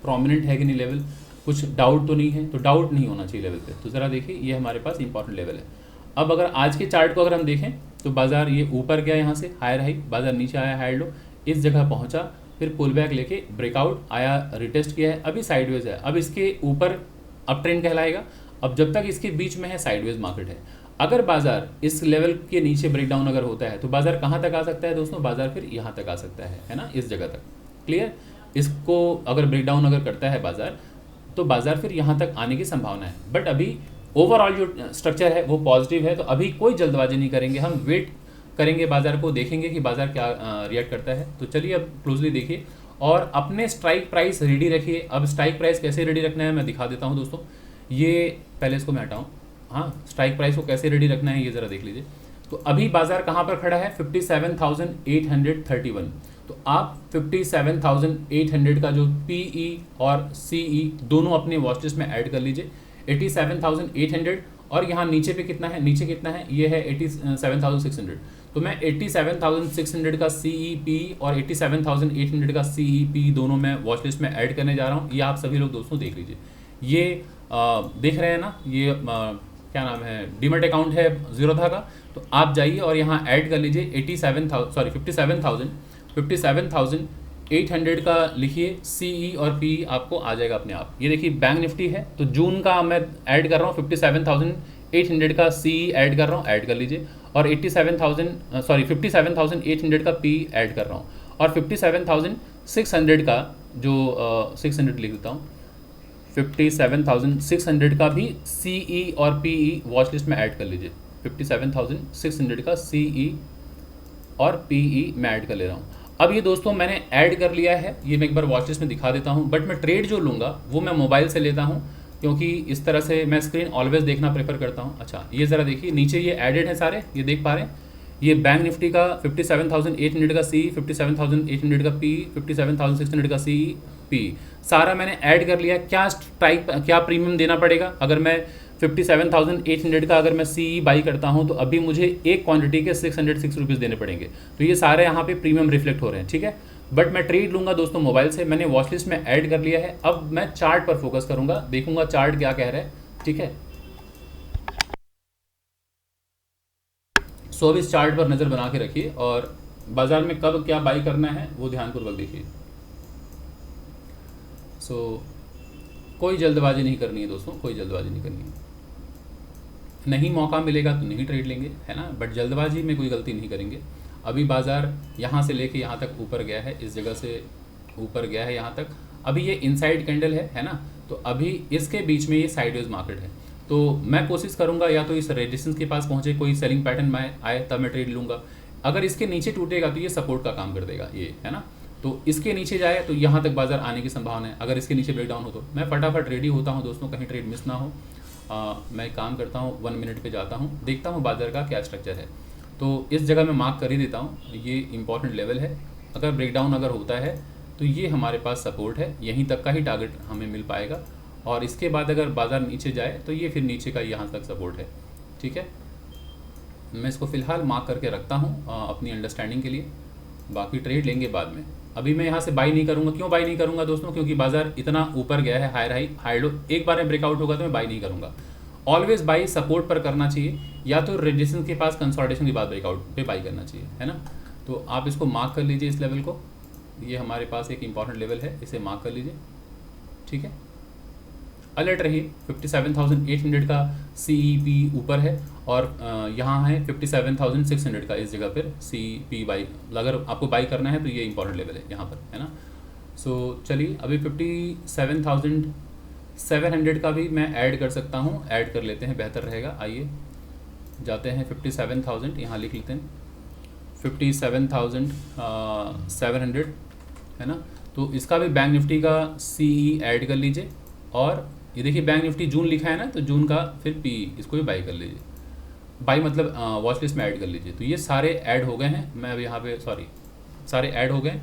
प्रोमिनेंट है कि नहीं लेवल, कुछ डाउट तो नहीं है, तो डाउट नहीं होना चाहिए लेवल पे। तो ज़रा देखिए ये हमारे पास इंपॉर्टेंट लेवल है। अब अगर आज के चार्ट को अगर हम देखें तो बाजार ये ऊपर गया, यहाँ से हायर हाई, बाजार नीचे आया हायर लो, इस जगह पहुँचा, फिर पुल बैक लेके ब्रेकआउट आया, रिटेस्ट किया है, अभी साइडवेज है। अब इसके ऊपर अप ट्रेंड कहलाएगा। अब जब तक इसके बीच में है साइडवेज मार्केट है। अगर बाजार इस लेवल के नीचे ब्रेकडाउन अगर होता है तो बाजार कहाँ तक आ सकता है दोस्तों? बाजार फिर यहाँ तक आ सकता है ना, इस जगह तक। क्लियर? इसको अगर ब्रेकडाउन अगर करता है बाजार तो बाजार फिर यहाँ तक आने की संभावना है। बट अभी ओवरऑल जो स्ट्रक्चर है वो पॉजिटिव है, तो अभी कोई जल्दबाजी नहीं करेंगे, हम वेट करेंगे बाजार को, देखेंगे कि बाजार क्या रिएक्ट करता है। तो चलिए अब क्लोजली देखिए और अपने स्ट्राइक प्राइस रेडी रखिए। अब स्ट्राइक प्राइस कैसे रेडी रखना है मैं दिखा देता हूँ दोस्तों। ये पहले इसको मैं हटाऊँ, हाँ, स्ट्राइक प्राइस को कैसे रेडी रखना है ये ज़रा देख लीजिए। तो अभी बाजार कहाँ पर खड़ा है? 57,831। तो आप 57,800 का जो PE और CE दोनों अपने वॉच लिस्ट में ऐड कर लीजिए। 87,800 और यहाँ नीचे पे कितना है? नीचे कितना है? ये है 87,600। तो मैं 87,600 का CE PE और 87,800 का CE PE दोनों मैं वॉच लिस्ट में ऐड करने जा रहा हूँ। ये आप सभी लोग दोस्तों देख लीजिए। ये देख रहे हैं ना, ये क्या नाम है, डीमैट अकाउंट है ज़ीरोधा का। तो आप जाइए और यहाँ ऐड कर लीजिए 57,800 800 का लिखिए, CE और PE आपको आ जाएगा अपने आप। ये देखिए बैंक निफ्टी है, तो जून का मैं ऐड कर रहा हूँ, 57,800 का CE ऐड कर रहा हूँ, ऐड कर लीजिए। और 57,800 का PE ऐड कर रहा हूँ, और 57,600 का जो 600 लिख देता हूँ, 57,600 का भी CE और PE वॉच लिस्ट में ऐड कर लीजिए। 57,600 का CE और PE मैं ऐड कर ले रहा हूँ। अब ये दोस्तों मैंने ऐड कर लिया है, ये मैं एक बार वॉच लिस्ट में दिखा देता हूँ। बट मैं ट्रेड जो लूँगा वो मैं मोबाइल से लेता हूँ, क्योंकि इस तरह से मैं स्क्रीन ऑलवेज देखना प्रेफर करता हूँ। अच्छा, ये ज़रा देखिए नीचे ये एडेड है सारे, ये देख पा रहे हैं। ये बैंक निफ्टी का 57,800 का CE, 57,800 का PE, 57,600 का CE PE सारा मैंने ऐड कर लिया। क्या स्ट्राइक, क्या प्रीमियम देना पड़ेगा अगर मैं 57,800 का अगर मैं CE बाई करता हूं, तो अभी मुझे एक क्वांटिटी के 606 रुपीज़ देने पड़ेंगे। तो ये सारे यहाँ पे प्रीमियम रिफ्लेक्ट हो रहे हैं, ठीक है। बट मैं ट्रेड लूँगा दोस्तों मोबाइल से, मैंने वॉच लिस्ट में ऐड कर लिया है। अब मैं चार्ट पर फोकस करूँगा, देखूंगा चार्ट क्या कह रहा है, ठीक है। सो अब इस चार्ट पर नज़र बना के रखिए, और बाजार में कब क्या बाई करना है वो ध्यानपूर्वक देखिए। सो कोई जल्दबाजी नहीं करनी है दोस्तों, कोई जल्दबाजी नहीं करनी है। नहीं मौका मिलेगा तो नहीं ट्रेड लेंगे, है ना, बट जल्दबाजी में कोई गलती नहीं करेंगे। अभी बाज़ार यहाँ से लेके यहाँ तक ऊपर गया है, इस जगह से ऊपर गया है यहाँ तक। अभी ये इनसाइड कैंडल है ना, तो अभी इसके बीच में ये साइडवेज मार्केट है। तो मैं कोशिश करूँगा या तो इस रेजिस्टेंस के पास पहुँचे, कोई सेलिंग पैटर्न में आए, तब मैं ट्रेड लूँगा। अगर इसके नीचे टूटेगा तो ये सपोर्ट का काम कर देगा, ये है ना। तो इसके नीचे जाए तो यहाँ तक बाजार आने की संभावना है। अगर इसके नीचे ब्रेकडाउन हो तो मैं फटाफट रेडी होता हूँ दोस्तों, कहीं ट्रेड मिस ना हो। मैं काम करता हूँ, 1 मिनट पे जाता हूँ, देखता हूँ बाजार का क्या स्ट्रक्चर है। तो इस जगह मैं मार्क कर ही देता हूँ, ये इंपॉर्टेंट लेवल है। अगर ब्रेकडाउन अगर होता है तो ये हमारे पास सपोर्ट है, यहीं तक का ही टारगेट हमें मिल पाएगा। और इसके बाद अगर बाजार नीचे जाए तो ये फिर नीचे का यहाँ तक सपोर्ट है, ठीक है। मैं इसको फ़िलहाल मार्क करके रखता हूँ अपनी अंडरस्टैंडिंग के लिए, बाकी ट्रेड लेंगे बाद में। अभी मैं यहाँ से बाई नहीं करूँगा। क्यों बाई नहीं करूँगा दोस्तों? क्योंकि बाजार इतना ऊपर गया है, हाई लो, एक बार में ब्रेकआउट होगा तो मैं बाई नहीं करूँगा। ऑलवेज बाई सपोर्ट पर करना चाहिए, या तो रेजिस्टेंस के पास कंसोलिडेशन के बाद ब्रेकआउट पे बाई करना चाहिए, है ना। तो आप इसको मार्क कर लीजिए, इस लेवल को, ये हमारे पास एक इंपॉर्टेंट लेवल है, इसे मार्क कर लीजिए, ठीक है। अलर्ट रहिए, 57,800 का CEP ऊपर है, और यहाँ है 57,600 का, इस जगह पर CEP बाई, अगर आपको बाई करना है तो ये इंपॉर्टेंट लेवल है यहाँ पर, है ना। सो चलिए अभी 57,700 का भी मैं ऐड कर सकता हूँ, ऐड कर लेते हैं, बेहतर रहेगा। आइए जाते हैं 57,000, यहाँ लिख लेते हैं 57,700, है ना। तो इसका भी बैंक निफ्टी का CE ऐड कर लीजिए, और ये देखिए बैंक निफ्टी जून लिखा है ना, तो जून का फिर PE, इसको भी बाई कर लीजिए। बाई मतलब वॉच लिस्ट में ऐड कर लीजिए। तो ये सारे ऐड हो गए हैं, मैं अब यहाँ पे सारे ऐड हो गए।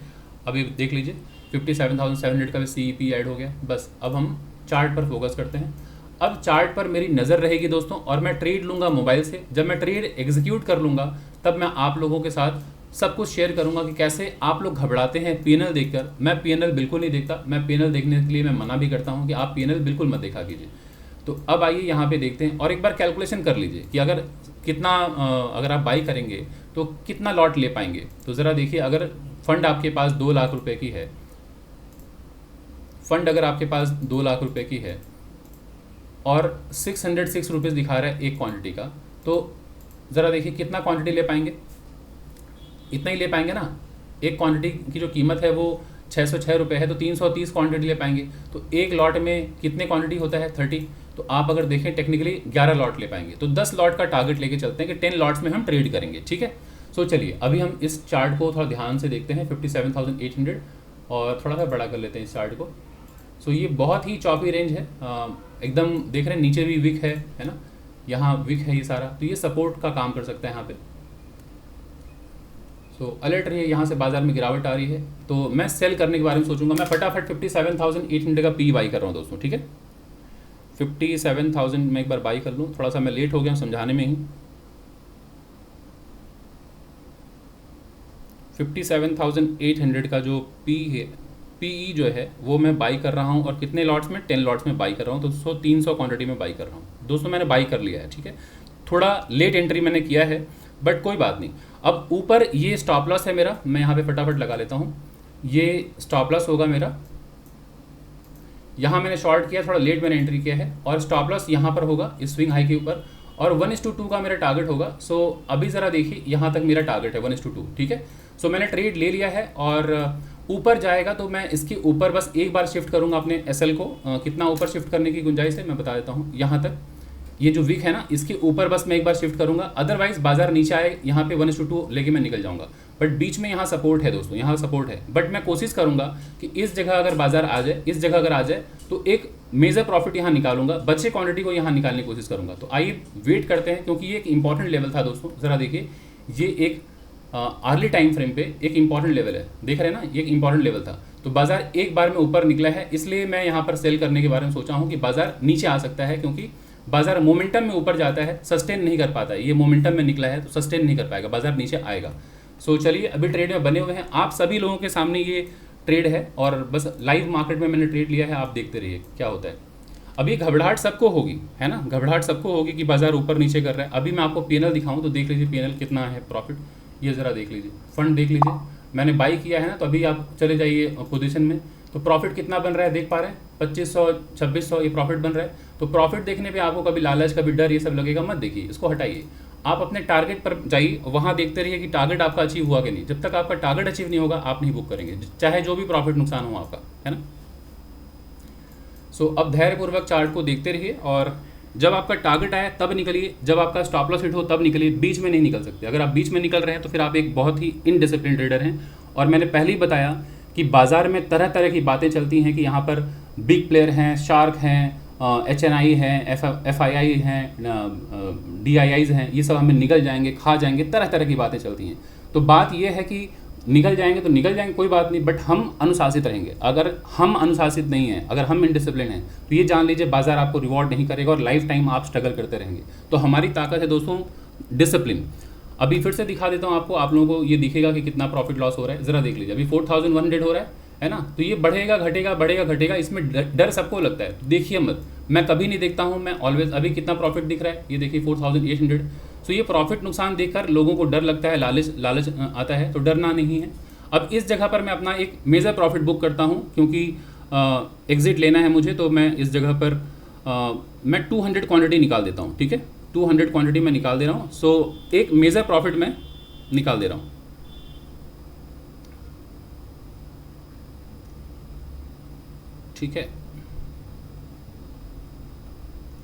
अभी देख लीजिए 57,700 का भी CEP ऐड हो गया। बस अब हम चार्ट पर फोकस करते हैं। अब चार्ट पर मेरी नज़र रहेगी दोस्तों, और मैं ट्रेड लूँगा मोबाइल से। जब मैं ट्रेड एग्जीक्यूट कर लूँगा तब मैं आप लोगों के साथ सब कुछ शेयर करूँगा कि कैसे आप लोग घबराते हैं PNL देखकर। मैं PNL बिल्कुल नहीं देखता, मैं PNL देखने के लिए मैं मना भी करता हूँ कि आप PNL बिल्कुल मत देखा कीजिए। तो अब आइए यहाँ पे देखते हैं, और एक बार कैलकुलेशन कर लीजिए कि अगर कितना अगर आप बाई करेंगे तो कितना लॉट ले पाएंगे। तो ज़रा देखिए, अगर फंड आपके पास 2 लाख रुपए की है, फंड अगर आपके पास 2 लाख रुपए की है और 606 रुपीज़ दिखा रहा है एक क्वांटिटी का, तो ज़रा देखिए कितना क्वांटिटी ले पाएंगे। इतना ही ले पाएंगे ना। एक क्वांटिटी की जो कीमत है वो 606 रुपये है, तो 330 क्वांटिटी ले पाएंगे। तो एक लॉट में कितने क्वांटिटी होता है? 30। तो आप अगर देखें टेक्निकली 11 लॉट ले पाएंगे। तो 10 लॉट का टारगेट लेके चलते हैं कि 10 लॉट्स में हम ट्रेड करेंगे, ठीक है। सो चलिए अभी हम इस चार्ट को थोड़ा ध्यान से देखते हैं, 57,800, और थोड़ा सा बड़ा कर लेते हैं इस चार्ट को। सो ये बहुत ही चौपी रेंज है, एकदम देख रहे हैं नीचे भी विक है ना, यहाँ विक है ये सारा। तो ये सपोर्ट का काम कर सकता है यहाँ पे। सो अलर्ट रहिए, यहाँ से बाजार में गिरावट आ रही है तो मैं सेल करने के बारे में सोचूंगा। मैं फटाफट 57,800 का PE बाई कर रहा हूँ दोस्तों, ठीक है। 57,000 मैं एक बार बाई कर लूँ, थोड़ा सा मैं लेट हो गया समझाने में ही। 57,800 का जो PE जो है वो मैं बाई कर रहा हूँ, और कितने लॉट्स में? 10 लॉट्स में बाई कर रहा हूँ। तो 300 क्वांटिटी में बाई कर रहा हूँ दोस्तों, मैंने बाई कर लिया है, ठीक है। थोड़ा लेट एंट्री मैंने किया है, बट कोई बात नहीं। अब ऊपर ये स्टॉप लॉस है मेरा, मैं यहाँ पे फटाफट लगा लेता हूँ। ये स्टॉप लॉस होगा मेरा, यहाँ मैंने शॉर्ट किया, थोड़ा लेट मैंने एंट्री किया है, और स्टॉप लॉस यहाँ पर होगा इस स्विंग हाई के ऊपर, और 1:2 का मेरा टारगेट होगा। सो अभी ज़रा देखिए, यहाँ तक मेरा टारगेट है 1:2, ठीक है। सो मैंने ट्रेड ले लिया है, और ऊपर जाएगा तो मैं इसके ऊपर बस एक बार शिफ्ट करूँगा अपने एसएल को। कितना ऊपर शिफ्ट करने की गुंजाइश है मैं बता देता हूँ। यहाँ तक ये जो वीक है ना, इसके ऊपर बस मैं एक बार शिफ्ट करूँगा, अदरवाइज बाजार नीचे आए यहाँ पे 1:2 लेके मैं निकल जाऊँगा। बट बीच में यहाँ सपोर्ट है दोस्तों, यहाँ सपोर्ट है, बट मैं कोशिश करूँगा कि इस जगह अगर बाजार आ जाए, इस जगह अगर आ जाए तो एक मेजर प्रॉफिट यहाँ निकालूंगा, बचे क्वांटिटी को यहाँ निकालने की कोशिश करूँगा। तो आइए वेट करते हैं, क्योंकि ये एक इंपॉर्टेंट लेवल था दोस्तों। ज़रा देखिए, ये एक अर्ली टाइम फ्रेम पे एक इंपॉर्टेंट लेवल है, देख रहे हैं ना, ये एक इंपॉर्टेंट लेवल था। तो बाजार एक बार में ऊपर निकला है, इसलिए मैं यहाँ पर सेल करने के बारे में सोचा हूँ कि बाजार नीचे आ सकता है, क्योंकि बाजार मोमेंटम में ऊपर जाता है, सस्टेन नहीं कर पाता है। ये मोमेंटम में निकला है तो सस्टेन नहीं कर पाएगा, बाजार नीचे आएगा। सो चलिए, अभी ट्रेड में बने हुए हैं, आप सभी लोगों के सामने ये ट्रेड है, और बस लाइव मार्केट में मैंने ट्रेड लिया है, आप देखते रहिए क्या होता है। अभी घबराहट सबको होगी, है ना, घबराहट सबको होगी कि बाजार ऊपर नीचे कर रहा है। अभी मैं आपको पीएनएल दिखाऊं तो देख लीजिए पीएनएल कितना है प्रॉफिट, ये ज़रा देख लीजिए, फंड देख लीजिए, मैंने बाई किया है ना, तो अभी आप चले जाइए पोजीशन में, तो प्रॉफिट कितना बन रहा है देख पा रहे हैं, 2500 2600 ये प्रॉफिट बन रहा है। तो प्रॉफिट देखने पे आपको कभी लालच, कभी डर, ये सब लगेगा, मत देखिए, इसको हटाइए, आप अपने टारगेट पर जाइए, वहाँ देखते रहिए कि टारगेट आपका अचीव हुआ कि नहीं। जब तक आपका टारगेट अचीव नहीं होगा, आप नहीं बुक करेंगे, चाहे जो भी प्रॉफिट नुकसान हो आपका, है ना। सो अब धैर्यपूर्वक चार्ट को देखते रहिए, और जब आपका टारगेट आए तब निकलिए, जब आपका स्टॉप लॉस हिट हो तब निकलिए, बीच में नहीं निकल सकते। अगर आप बीच में निकल रहे हैं तो फिर आप एक बहुत ही इनडिसिप्लिन ट्रेडर हैं। और मैंने पहले ही बताया कि बाजार में तरह तरह की बातें चलती हैं कि यहाँ पर बिग प्लेयर हैं, शार्क हैं, HNI हैं, FII हैं, DIIs हैं, ये सब हमें निकल जाएंगे, खा जाएंगे, तरह तरह की बातें चलती हैं। तो बात यह है कि निकल जाएंगे तो निकल जाएंगे, कोई बात नहीं, बट हम अनुशासित रहेंगे। अगर हम अनुशासित नहीं हैं, अगर हम इनडिसिप्लिन हैं, तो ये जान लीजिए बाजार आपको रिवॉर्ड नहीं करेगा, और लाइफ टाइम आप स्ट्रगल करते रहेंगे। तो हमारी ताकत है दोस्तों डिसिप्लिन। अभी फिर से दिखा देता हूँ आपको, आप लोगों को ये दिखेगा कि कितना प्रॉफिट लॉस हो रहा है। ज़रा देख लीजिए, अभी 4100 हो रहा है ना। तो ये बढ़ेगा घटेगा, बढ़ेगा घटेगा, इसमें डर सबको लगता है, देखिए मत, मैं कभी नहीं देखता हूँ, मैं ऑलवेज। अभी कितना प्रॉफिट दिख रहा है, ये देखिए 4800। सो ये प्रॉफिट नुकसान देखकर लोगों को डर लगता है, लालच आता है, तो डरना नहीं है। अब इस जगह पर मैं अपना एक मेजर प्रॉफिट बुक करता हूँ, क्योंकि एग्जिट लेना है मुझे, तो मैं इस जगह पर मैं 200 क्वांटिटी निकाल देता हूँ, ठीक है, 200 क्वांटिटी मैं निकाल दे रहा हूँ। सो एक मेजर प्रॉफिट मैं निकाल दे रहा हूँ, ठीक है।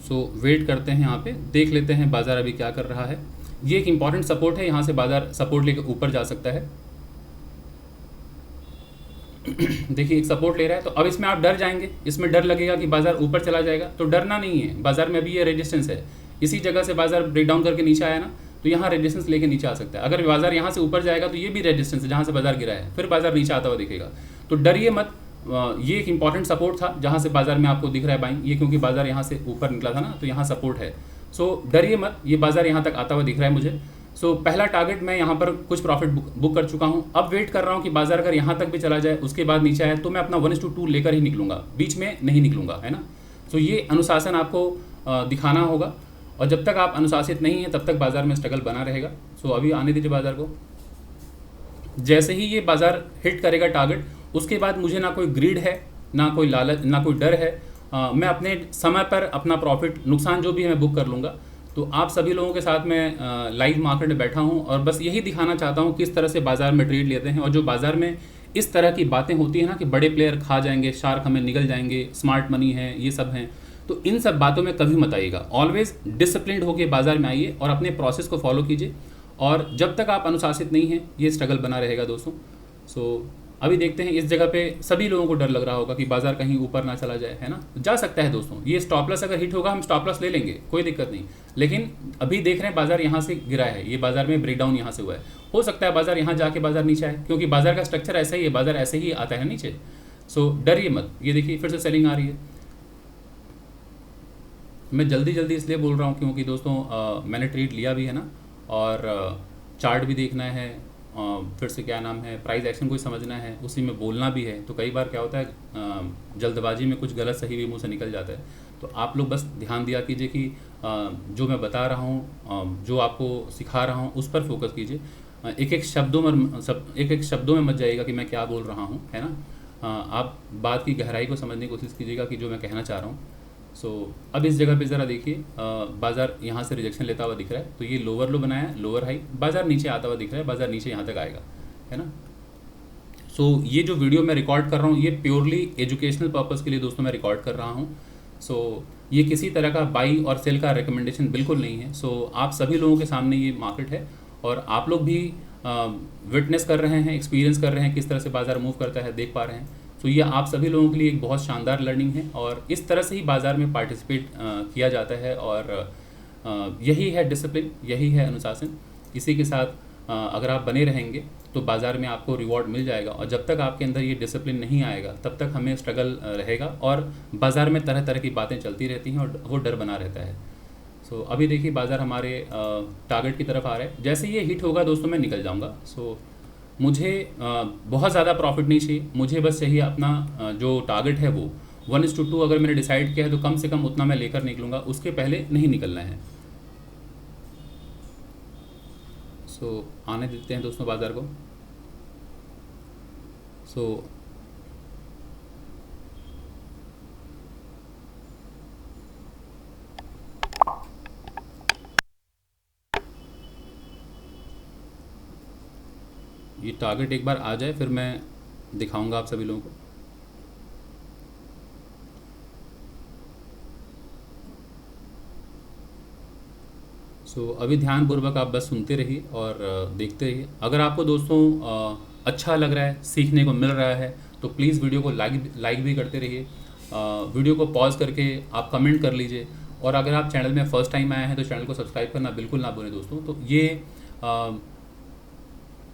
सो वेट करते हैं, यहाँ पे देख लेते हैं बाजार अभी क्या कर रहा है। ये एक इंपॉर्टेंट सपोर्ट है, यहाँ से बाजार सपोर्ट लेकर ऊपर जा सकता है। देखिए एक सपोर्ट ले रहा है, तो अब इसमें आप डर जाएंगे, इसमें डर लगेगा कि बाजार ऊपर चला जाएगा, तो डरना नहीं है। बाजार में अभी ये रेजिस्टेंस है, इसी जगह से बाजार ब्रेक डाउन करके नीचे आया ना, तो यहाँ रेजिस्टेंस लेके नीचे आ सकता है। अगर बाजार यहाँ से ऊपर जाएगा तो ये भी रेजिस्टेंस है, जहाँ से बाजार गिरा है, फिर बाजार नीचे आता हुआ दिखेगा, तो डरिए मत। ये एक इंपॉर्टेंट सपोर्ट था, जहाँ से बाजार में आपको दिख रहा है बाइंग, ये क्योंकि बाजार यहाँ से ऊपर निकला था ना, तो यहाँ सपोर्ट है। सो डरिए मत, ये बाजार यहाँ तक आता हुआ दिख रहा है मुझे। सो पहला टारगेट मैं यहाँ पर कुछ प्रॉफिट बुक कर चुका हूँ। अब वेट कर रहा हूँ कि बाजार अगर यहाँ तक भी चला जाए, उसके बाद नीचे आए, तो मैं अपना 1:2 लेकर ही निकलूंगा, बीच में नहीं निकलूंगा, है ना। सो ये अनुशासन आपको दिखाना होगा, और जब तक आप अनुशासित नहीं हैं तब तक बाजार में स्ट्रगल बना रहेगा। सो अभी आने दीजिए बाजार को। जैसे ही ये बाजार हिट करेगा टारगेट, उसके बाद मुझे ना कोई ग्रीड है, ना कोई लालच, ना कोई डर है। मैं अपने समय पर अपना प्रॉफिट नुकसान जो भी है मैं बुक कर लूँगा। तो आप सभी लोगों के साथ मैं लाइव मार्केट में बैठा हूँ, और बस यही दिखाना चाहता हूँ किस तरह से बाज़ार में ट्रेड लेते हैं। और जो बाज़ार में इस तरह की बातें होती हैं ना कि बड़े प्लेयर खा जाएंगे, शार्क हमें निगल जाएंगे, स्मार्ट मनी है, ये सब हैं, तो इन सब बातों में कभी मत आइएगा। ऑलवेज डिसिप्लिन्ड होकर बाज़ार में आइए और अपने प्रोसेस को फॉलो कीजिए, और जब तक आप अनुशासित नहीं हैं ये स्ट्रगल बना रहेगा दोस्तों। सो अभी देखते हैं, इस जगह पे सभी लोगों को डर लग रहा होगा कि बाजार कहीं ऊपर ना चला जाए, है ना। जा सकता है दोस्तों, ये स्टॉप लॉस अगर हिट होगा हम स्टॉप लॉस ले लेंगे, कोई दिक्कत नहीं। लेकिन अभी देख रहे हैं बाजार यहाँ से गिरा है, ये बाजार में ब्रेकडाउन यहाँ से हुआ है, हो सकता है बाजार यहाँ जाके बाजार नीचे आए, क्योंकि बाजार का स्ट्रक्चर ऐसा ही है, बाजार ऐसे ही आता है नीचे। सो डरिए मत। ये देखिए फिर से सेलिंग आ रही है। मैं जल्दी इसलिए बोल रहा हूँ क्योंकि दोस्तों मैंने ट्रेड लिया भी है ना, और चार्ट भी देखना है, फिर से क्या नाम है, प्राइस एक्शन को ही समझना है, उसी में बोलना भी है। तो कई बार क्या होता है जल्दबाजी में कुछ गलत सही भी मुंह से निकल जाता है। तो आप लोग बस ध्यान दिया कीजिए कि जो मैं बता रहा हूँ, जो आपको सिखा रहा हूँ, उस पर फोकस कीजिए। एक एक शब्दों में एक एक शब्दों में मत जाइएगा कि मैं क्या बोल रहा हूँ, है ना। आप बात की गहराई को समझने की कोशिश कीजिएगा कि जो मैं कहना चाह रहा हूँ। सो अब इस जगह पे ज़रा देखिए, बाज़ार यहाँ से रिजेक्शन लेता हुआ दिख रहा है, तो ये लोअर लो बनाया, लोअर हाई, बाज़ार नीचे आता हुआ दिख रहा है, बाज़ार नीचे यहाँ तक आएगा, है ना। सो ये जो वीडियो मैं रिकॉर्ड कर रहा हूँ ये प्योरली एजुकेशनल पर्पज़ के लिए दोस्तों मैं रिकॉर्ड कर रहा हूँ। सो ये किसी तरह का बाई और सेल का रिकमेंडेशन बिल्कुल नहीं है। सो आप सभी लोगों के सामने ये मार्केट है और आप लोग भी विटनेस कर रहे हैं, एक्सपीरियंस कर रहे हैं किस तरह से बाज़ार मूव करता है, देख पा रहे हैं। तो ये आप सभी लोगों के लिए एक बहुत शानदार लर्निंग है और इस तरह से ही बाज़ार में पार्टिसिपेट किया जाता है और यही है डिसिप्लिन, यही है अनुशासन। इसी के साथ अगर आप बने रहेंगे तो बाज़ार में आपको रिवॉर्ड मिल जाएगा और जब तक आपके अंदर ये डिसिप्लिन नहीं आएगा तब तक हमें स्ट्रगल रहेगा और बाज़ार में तरह तरह की बातें चलती रहती हैं और वो डर बना रहता है। सो अभी देखिए बाज़ार हमारे टारगेट की तरफ आ रहा है। जैसे ये हिट होगा दोस्तों मैं निकल जाऊंगा। सो मुझे बहुत ज़्यादा प्रॉफिट नहीं चाहिए, मुझे बस चाहिए अपना जो टारगेट है वो 1:2 अगर मैंने डिसाइड किया है तो कम से कम उतना मैं लेकर निकलूँगा, उसके पहले नहीं निकलना है। सो आने देते हैं दोस्तों बाज़ार को। सो ये टारगेट एक बार आ जाए फिर मैं दिखाऊंगा आप सभी लोगों को। सो अभी ध्यानपूर्वक आप बस सुनते रहिए और देखते रहिए। अगर आपको दोस्तों अच्छा लग रहा है, सीखने को मिल रहा है तो प्लीज़ वीडियो को लाइक भी करते रहिए। वीडियो को पॉज करके आप कमेंट कर लीजिए और अगर आप चैनल में फ़र्स्ट टाइम आए हैं तो चैनल को सब्सक्राइब करना बिल्कुल ना भूलें दोस्तों। तो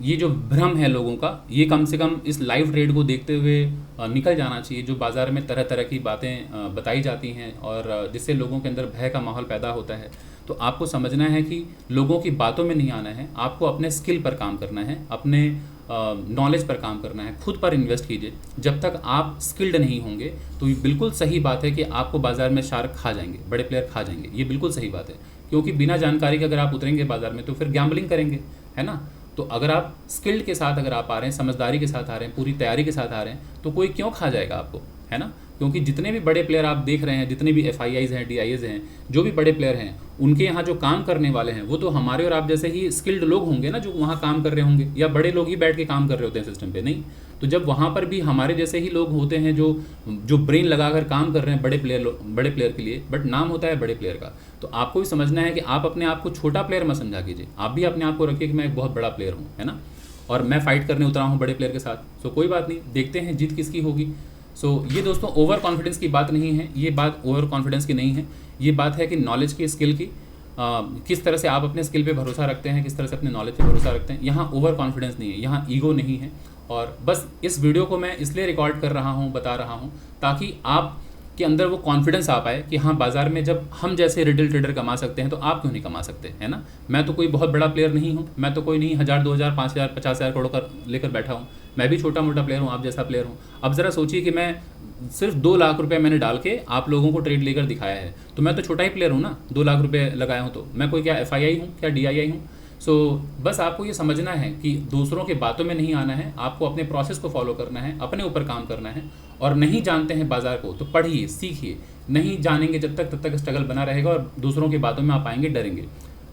ये जो भ्रम है लोगों का, ये कम से कम इस लाइव ट्रेड को देखते हुए निकल जाना चाहिए, जो बाज़ार में तरह तरह की बातें बताई जाती हैं और जिससे लोगों के अंदर भय का माहौल पैदा होता है। तो आपको समझना है कि लोगों की बातों में नहीं आना है, आपको अपने स्किल पर काम करना है, अपने नॉलेज पर काम करना है, खुद पर इन्वेस्ट कीजिए। जब तक आप स्किल्ड नहीं होंगे तो ये बिल्कुल सही बात है कि आपको बाज़ार में शार्क खा जाएंगे, बड़े प्लेयर खा जाएंगे, ये बिल्कुल सही बात है। क्योंकि बिना जानकारी के अगर आप उतरेंगे बाज़ार में तो फिर गैम्बलिंग करेंगे, है ना। तो अगर आप स्किल्ड के साथ अगर आप आ रहे हैं, समझदारी के साथ आ रहे हैं, पूरी तैयारी के साथ आ रहे हैं तो कोई क्यों खा जाएगा आपको, है ना। क्योंकि जितने भी बड़े प्लेयर आप देख रहे हैं, जितने भी FIIs हैं, DIs हैं, जो भी बड़े प्लेयर हैं, उनके यहाँ जो काम करने वाले हैं वो तो हमारे और आप जैसे ही स्किल्ड लोग होंगे ना, जो वहाँ काम कर रहे होंगे, या बड़े लोग ही बैठ के काम कर रहे होते हैं सिस्टम पे, नहीं। तो जब वहाँ पर भी हमारे जैसे ही लोग होते हैं जो ब्रेन लगाकर काम कर रहे हैं बड़े प्लेयर के लिए, बट नाम होता है बड़े प्लेयर का। तो आपको भी समझना है कि आप अपने आप को छोटा प्लेयर मत समझा कीजिए, आप भी अपने आप को रखिए कि मैं एक बहुत बड़ा प्लेयर हूँ, है ना, और मैं फाइट करने उतरा हूँ बड़े प्लेयर के साथ। सो कोई बात नहीं, देखते हैं जीत किसकी होगी। सो ये दोस्तों ओवर कॉन्फिडेंस की बात नहीं है, ये बात ओवर कॉन्फिडेंस की नहीं है, ये बात है कि नॉलेज की, स्किल की, किस तरह से आप अपने स्किल पे भरोसा रखते हैं, किस तरह से अपने नॉलेज पे भरोसा रखते हैं। यहाँ ओवर कॉन्फिडेंस नहीं है, यहाँ ईगो नहीं है। और बस इस वीडियो को मैं इसलिए रिकॉर्ड कर रहा हूँ, बता रहा हूँ, ताकि आप के अंदर वो कॉन्फिडेंस आ पाए कि हाँ, बाज़ार में जब हम जैसे रिटेल ट्रेडर कमा सकते हैं तो आप क्यों नहीं कमा सकते, है ना। मैं तो कोई बहुत बड़ा प्लेयर नहीं हूँ, मैं तो कोई नहीं 1000, 2000, 5000, 50,000 करोड़ का लेकर बैठा हूँ। मैं भी छोटा मोटा प्लेयर हूँ, आप जैसा प्लेयर हूँ। अब ज़रा सोचिए कि मैं सिर्फ 2 लाख रुपये मैंने डाल के आप लोगों को ट्रेड लेकर दिखाया है, तो मैं तो छोटा ही प्लेयर हूँ ना। 2 लाख रुपये लगाया हूँ तो मैं कोई क्या FII हूँ, क्या DII हूँ। सो बस आपको ये समझना है कि दूसरों के बातों में नहीं आना है, आपको अपने प्रोसेस को फॉलो करना है, अपने ऊपर काम करना है। और नहीं जानते हैं बाज़ार को तो पढ़िए, सीखिए। नहीं जानेंगे जब तक, तब तक स्ट्रगल बना रहेगा और दूसरों की बातों में आप आएंगे, डरेंगे।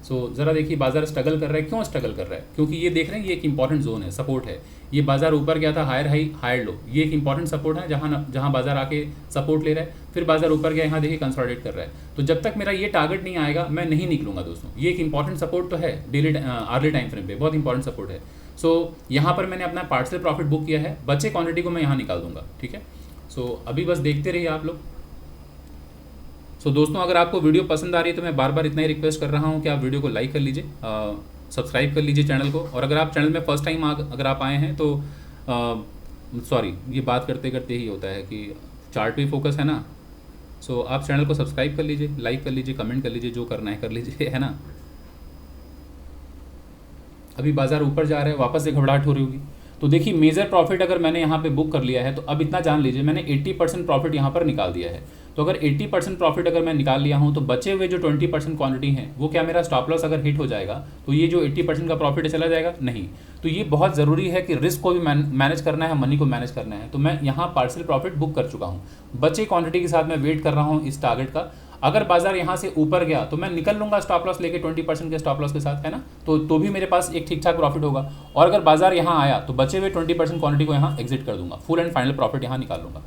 सो ज़रा देखिए बाज़ार स्ट्रगल कर रहा है, क्यों स्ट्रगल कर रहा है? क्योंकि ये देख रहे हैं ये एक इंपॉर्टेंट जोन है, सपोर्ट है। ये बाज़ार ऊपर गया था, हायर हाई हायर लो, ये एक इंपॉर्टेंट सपोर्ट है जहाँ बाज़ार आके सपोर्ट ले रहा है। फिर बाज़ार ऊपर गया, यहाँ देखिए कंसोलिडेट कर रहा है। तो जब तक मेरा ये टारगेट नहीं आएगा मैं नहीं निकलूंगा दोस्तों। ये एक इंपॉर्टेंट सपोर्ट तो है, डेली अर्ली टाइम फ्रेम पे बहुत इंपॉर्टेंट सपोर्ट है। सो यहाँ पर मैंने अपना पार्शियल प्रॉफिट बुक किया है, बचे क्वान्टिटी को मैं यहाँ निकाल दूंगा, ठीक है। सो अभी बस देखते रहिए आप लोग। सो दोस्तों अगर आपको वीडियो पसंद आ रही है तो मैं बार बार इतना ही रिक्वेस्ट कर रहा हूँ कि आप वीडियो को लाइक कर लीजिए, सब्सक्राइब कर लीजिए चैनल को। और अगर आप चैनल में फर्स्ट टाइम अगर आप आए हैं तो सॉरी, ये बात करते करते ही होता है कि चार्ट पे फोकस है ना। सो आप चैनल को सब्सक्राइब कर लीजिए, लाइक कर लीजिए, कमेंट कर लीजिए, जो करना है कर लीजिए, है ना। अभी बाज़ार ऊपर जा रहा है, वापस से घबराहट हो रही होगी। तो देखिए मेजर प्रॉफिट अगर मैंने यहाँ पे बुक कर लिया है तो अब इतना जान लीजिए मैंने 80% प्रॉफिट यहाँ पर निकाल दिया है। तो अगर 80% प्रॉफिट अगर मैं निकाल लिया हूँ तो बचे हुए जो 20% क्वांटिटी है वो क्या मेरा स्टॉप लॉस अगर हिट हो जाएगा तो ये जो 80% का प्रॉफिट है चला जाएगा? नहीं। तो ये बहुत ज़रूरी है कि रिस्क को भी मैनेज करना है, मनी को मैनेज करना है। तो मैं यहाँ पार्शियल प्रॉफिट बुक कर चुका हूँ, बचे क्वांटिटी के साथ मैं वेट कर रहा हूँ इस टारगेट का। अगर बाजार यहाँ से ऊपर गया तो मैं निकल लूँगा स्टॉप लॉस लेके 20% के स्टॉप लॉस के साथ, है ना। तो भी मेरे पास एक ठीक ठाक प्रॉफिट होगा। और अगर बाजार यहाँ आया तो बचे हुए 20% क्वांटिटी को यहाँ एग्जिट कर दूंगा, फुल एंड फाइनल प्रॉफिट यहाँ निकाल लूँगा।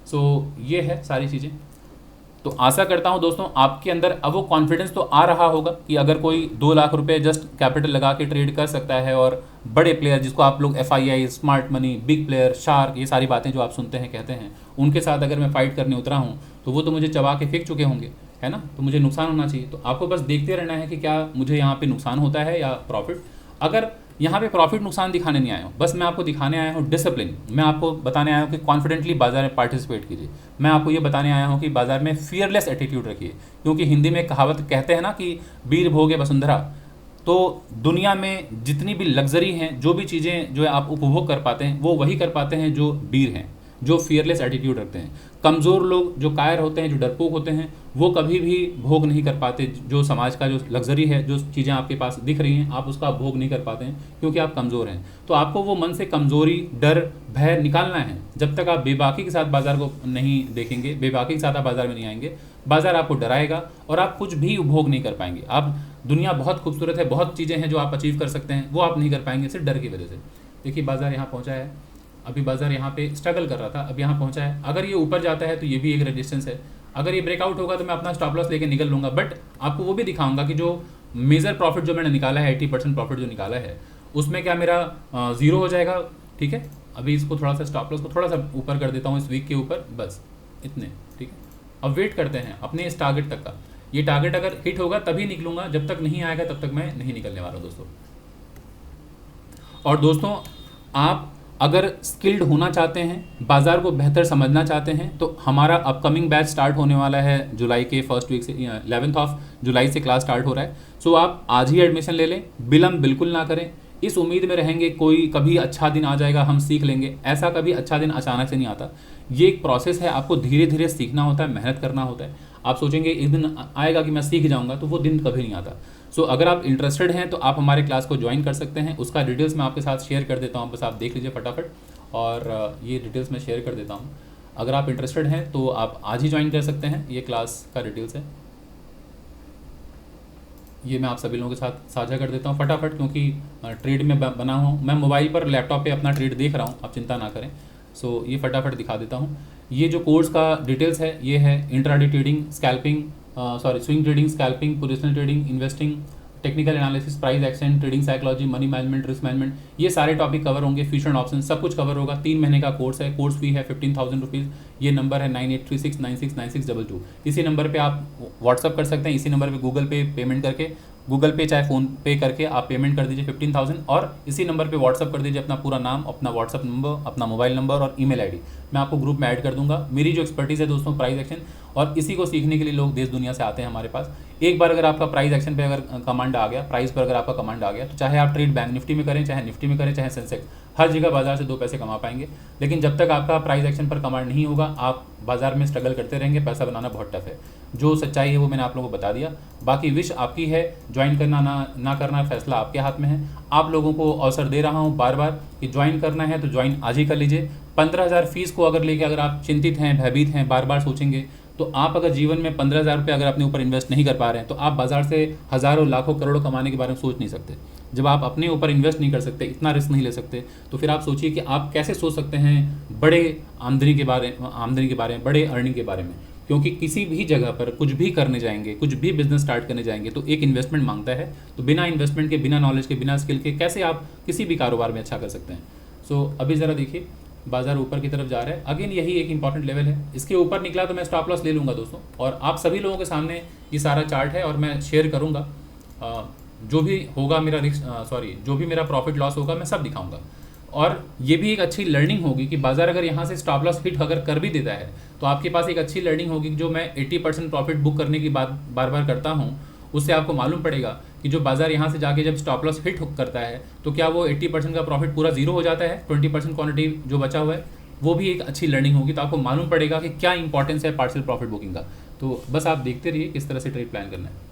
सो ये है सारी चीज़ें। तो आशा करता हूं दोस्तों आपके अंदर अब वो कॉन्फिडेंस तो आ रहा होगा कि अगर कोई 2 लाख रुपए जस्ट कैपिटल लगा के ट्रेड कर सकता है, और बड़े प्लेयर जिसको आप लोग FII, smart money, big player, shark, ये सारी बातें जो आप सुनते हैं कहते हैं, उनके साथ अगर मैं फाइट करने उतरा हूँ तो वो तो मुझे चबा के फेंक चुके होंगे, है ना। तो मुझे नुकसान होना चाहिए। तो आपको बस देखते रहना है कि क्या मुझे यहाँ पे नुकसान होता है या प्रॉफिट। अगर यहाँ पे प्रॉफिट नुकसान दिखाने नहीं आया हूँ, बस मैं आपको दिखाने आया हूँ डिसिप्लिन। मैं आपको बताने आया हूँ कि कॉन्फिडेंटली बाजार में पार्टिसिपेट कीजिए। मैं आपको ये बताने आया हूँ कि बाजार में फियरलेस एटीट्यूड रखिए, क्योंकि हिंदी में कहावत कहते हैं ना कि वीर भोगे वसुंधरा। तो दुनिया में जितनी भी लग्जरी हैं, जो भी चीज़ें जो आप उपभोग कर पाते हैं, वो वही कर पाते हैं जो वीर हैं, जो फियरलेस एटीट्यूड रखते हैं। कमज़ोर लोग जो कायर होते हैं, जो डरपोक होते हैं, वो कभी भी भोग नहीं कर पाते। जो समाज का जो लग्जरी है, जो चीज़ें आपके पास दिख रही हैं, आप उसका भोग नहीं कर पाते हैं क्योंकि आप कमज़ोर हैं। तो आपको वो मन से कमज़ोरी, डर, भय निकालना है। जब तक आप बेबाकी के साथ बाजार को नहीं देखेंगे, बेबाकी के साथ आप बाजार में नहीं आएंगे, बाजार आपको डराएगा और आप कुछ भी उपभोग नहीं कर पाएंगे। आप दुनिया बहुत खूबसूरत है, बहुत चीज़ें हैं जो आप अचीव कर सकते हैं, वो आप नहीं कर पाएंगे सिर्फ डर की वजह से। देखिए बाजार यहाँ पहुँचा है, अभी बाजार यहाँ पे स्ट्रगल कर रहा था, अब यहाँ पहुँचा है। अगर ये ऊपर जाता है तो ये भी एक रेजिस्टेंस है। अगर ये ब्रेकआउट होगा तो मैं अपना स्टॉप लॉस लेके निकल लूँगा। बट आपको वो भी दिखाऊंगा कि जो मेजर प्रॉफिट जो मैंने निकाला है, 80% प्रॉफिट जो निकाला है, उसमें क्या मेरा 0 हो जाएगा। ठीक है, अभी इसको थोड़ा सा स्टॉप लॉस को थोड़ा सा ऊपर कर देता हूँ इस वीक के ऊपर, बस इतने। ठीक है, अब वेट करते हैं अपने इस टारगेट तक का। ये टारगेट अगर हिट होगा तभी निकलूंगा, जब तक नहीं आएगा तब तक मैं नहीं निकलने वाला दोस्तों। और दोस्तों आप अगर स्किल्ड होना चाहते हैं, बाज़ार को बेहतर समझना चाहते हैं, तो हमारा अपकमिंग बैच स्टार्ट होने वाला है जुलाई के फर्स्ट वीक से, 11 ऑफ जुलाई से क्लास स्टार्ट हो रहा है। सो आप आज ही एडमिशन ले लें, विलम्ब बिल्कुल ना करें। इस उम्मीद में रहेंगे कोई कभी अच्छा दिन आ जाएगा, हम सीख लेंगे। ऐसा कभी अच्छा दिन अचानक से नहीं आता। ये एक प्रोसेस है, आपको धीरे धीरे सीखना होता है, मेहनत करना होता है। आप सोचेंगे एक दिन आएगा कि मैं सीख जाऊँगा, तो वो दिन कभी नहीं आता। सो अगर आप इंटरेस्टेड हैं तो आप हमारे क्लास को ज्वाइन कर सकते हैं। उसका डिटेल्स मैं आपके साथ शेयर कर देता हूँ, बस आप देख लीजिए फटाफट। और ये डिटेल्स मैं शेयर कर देता हूँ। अगर आप इंटरेस्टेड हैं तो आप आज ही ज्वाइन कर सकते हैं। ये क्लास का डिटेल्स है, ये मैं आप सभी लोगों के साथ साझा कर देता हूँ फटाफट, क्योंकि ट्रेड में बना हूँ मैं। मोबाइल पर, लैपटॉप पे अपना ट्रेड देख रहा हूँ, आप चिंता ना करें। सो ये फटाफट दिखा देता हूँ। ये जो कोर्स का डिटेल्स है, ये है intraday trading, scalping, swing trading, scalping, positional trading, investing, technical analysis, price action, trading psychology, money management, risk management, ये सारे टॉपिक कवर होंगे। फ्यूचर एंड ऑप्शन सब कुछ कवर होगा। 3 महीने का कोर्स है। कोर्स फी है 15,000 रुपीज़। ये नंबर है 9836969622। इसी नंबर पे आप व्हाट्सअप कर सकते हैं। इसी नंबर पे गूगल पे पेमेंट करके, गूगल पे चाहे फ़ोन पे करके आप पेमेंट कर दीजिए 15,000, और इसी नंबर पे व्हाट्सअप कर दीजिए अपना पूरा नाम, अपना व्हाट्सअप नंबर, अपना मोबाइल नंबर और ईमेल आईडी। मैं आपको ग्रुप में ऐड कर दूंगा। मेरी जो एक्सपर्टीज़ है दोस्तों प्राइस एक्शन, और इसी को सीखने के लिए लोग देश दुनिया से आते हैं हमारे पास। एक बार अगर आपका प्राइस एक्शन पे अगर कमांड आ गया, प्राइस पर अगर आपका कमांड आ गया, तो चाहे आप ट्रेड बैंक निफ्टी में करें, चाहे निफ्टी में करें, चाहे सेंसेक्स, हर जगह बाजार से 2 पैसे कमा पाएंगे। लेकिन जब तक आपका प्राइस एक्शन पर कमांड नहीं होगा, आप बाजार में स्ट्रगल करते रहेंगे। पैसा बनाना बहुत टफ है। जो सच्चाई है वो मैंने आप लोगों को बता दिया। बाकी विश आपकी है, ज्वाइन करना ना करना फैसला आपके हाथ में है। आप लोगों को अवसर दे रहा हूँ बार बार कि ज्वाइन करना है तो ज्वाइन आज ही कर लीजिए। 15,000 फीस को अगर लेके अगर आप चिंतित हैं, भयभीत हैं, बार बार सोचेंगे, तो आप अगर जीवन में 15,000 रुपये अगर अपने ऊपर इन्वेस्ट नहीं कर पा रहे हैं, तो आप बाजार से हज़ारों, लाखों, करोड़ों कमाने के बारे में सोच नहीं सकते। जब आप अपने ऊपर इन्वेस्ट नहीं कर सकते, इतना रिस्क नहीं ले सकते, तो फिर आप सोचिए कि आप कैसे सोच सकते हैं बड़े आमदनी के बारे में, बड़े अर्निंग के बारे में। क्योंकि किसी भी जगह पर कुछ भी करने जाएंगे, कुछ भी बिजनेस स्टार्ट करने जाएंगे, तो एक इन्वेस्टमेंट मांगता है। तो बिना इन्वेस्टमेंट के, बिना नॉलेज के, बिना स्किल के कैसे आप किसी भी कारोबार में अच्छा कर सकते हैं। सो अभी ज़रा देखिए, बाजार ऊपर की तरफ जा रहा है। अगेन यही एक इंपॉर्टेंट लेवल है। इसके ऊपर निकला तो मैं स्टॉप लॉस ले लूँगा दोस्तों। और आप सभी लोगों के सामने ये सारा चार्ट है और मैं शेयर करूँगा। जो भी होगा मेरा जो भी मेरा प्रॉफिट लॉस होगा, मैं सब दिखाऊँगा। और ये भी एक अच्छी लर्निंग होगी कि बाजार अगर यहाँ से स्टॉप लॉस हिट अगर कर भी देता है, तो आपके पास एक अच्छी लर्निंग होगी कि जो मैं 80% प्रॉफिट बुक करने की बात बार बार करता हूँ, उससे आपको मालूम पड़ेगा कि जो बाजार यहाँ से जाके जब स्टॉप लॉस हिट करता है, तो क्या वो 80% का प्रॉफिट पूरा 0 हो जाता है, 20% क्वांटिटी जो बचा हुआ है वो भी एक अच्छी लर्निंग होगी। तो आपको मालूम पड़ेगा कि क्या इंपॉर्टेंस है पार्शियल प्रॉफिट बुकिंग का। तो बस आप देखते रहिए किस तरह से ट्रेड प्लान करना है।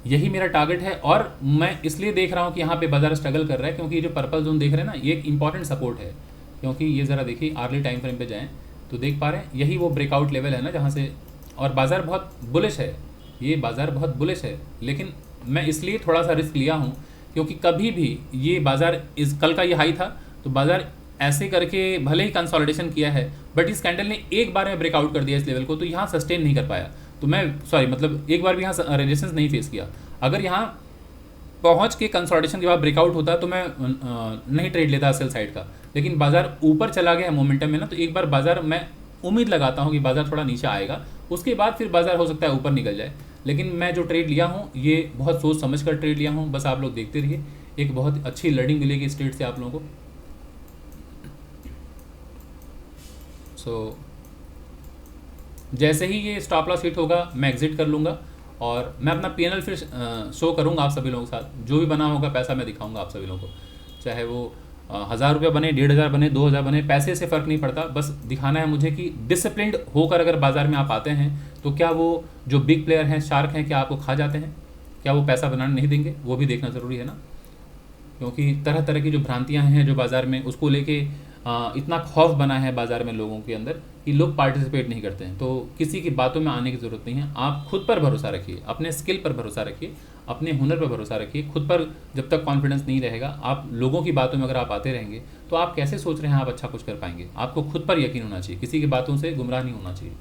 यही मेरा टारगेट है और मैं इसलिए देख रहा हूँ कि यहाँ पे बाजार स्ट्रगल कर रहा है, क्योंकि ये जो पर्पल जोन देख रहे हैं ना, ये एक इंपॉर्टेंट सपोर्ट है। क्योंकि ये ज़रा देखिए आर्ली टाइम फ्रेम पे जाएं तो देख पा रहे हैं यही वो ब्रेकआउट लेवल है ना जहाँ से, और बाज़ार बहुत बुलिश है, ये बाज़ार बहुत बुलिश है। लेकिन मैं इसलिए थोड़ा सा रिस्क लिया हूँ क्योंकि कभी भी ये बाज़ार, इस कल का ये हाई था तो बाज़ार ऐसे करके भले ही कंसोलिडेशन किया है, बट इस कैंडल ने एक बार में ब्रेकआउट कर दिया इस लेवल को, तो यहाँ सस्टेन नहीं कर पाया। तो मैं सॉरी मतलब एक बार भी यहाँ रेजिस्टेंस नहीं फेस किया। अगर यहाँ पहुँच के कंसोलिडेशन के बाद ब्रेकआउट होता तो मैं नहीं ट्रेड लेता सेल साइड का। लेकिन बाजार ऊपर चला गया है मोमेंटम में ना, तो एक बार बाजार मैं उम्मीद लगाता हूँ कि बाजार थोड़ा नीचे आएगा, उसके बाद फिर बाजार हो सकता है ऊपर निकल जाए। लेकिन मैं जो ट्रेड लिया हूँ ये बहुत सोच समझ कर ट्रेड लिया हूँ। बस आप लोग देखते रहिए, एक बहुत अच्छी लर्निंग मिलेगी इस ट्रेड से आप लोगों को। सो जैसे ही ये स्टॉप लॉस हिट होगा मैं एग्जिट कर लूँगा और मैं अपना पीएनएल फिर शो करूँगा आप सभी लोगों के साथ। जो भी बना होगा पैसा मैं दिखाऊँगा आप सभी लोगों को, चाहे वो 1000 रुपये बने, 1500 बने, 2000 बने, पैसे से फ़र्क नहीं पड़ता। बस दिखाना है मुझे कि डिसिप्लिन्ड होकर अगर बाज़ार में आप आते हैं तो क्या वो जो बिग प्लेयर हैं, शार्क हैं, क्या आपको खा जाते हैं, क्या वो पैसा बनाने नहीं देंगे, वो भी देखना ज़रूरी है ना। क्योंकि तरह तरह की जो भ्रांतियाँ हैं जो बाज़ार में, उसको लेके इतना खौफ बना है बाज़ार में लोगों के अंदर कि लोग पार्टिसिपेट नहीं करते हैं। तो किसी की बातों में आने की ज़रूरत नहीं है। आप खुद पर भरोसा रखिए, अपने स्किल पर भरोसा रखिए, अपने हुनर पर भरोसा रखिए। खुद पर जब तक कॉन्फिडेंस नहीं रहेगा, आप लोगों की बातों में अगर आप आते रहेंगे तो आप कैसे सोच रहे हैं आप अच्छा कुछ कर पाएंगे। आपको खुद पर यकीन होना चाहिए, किसी की बातों से गुमराह नहीं होना चाहिए।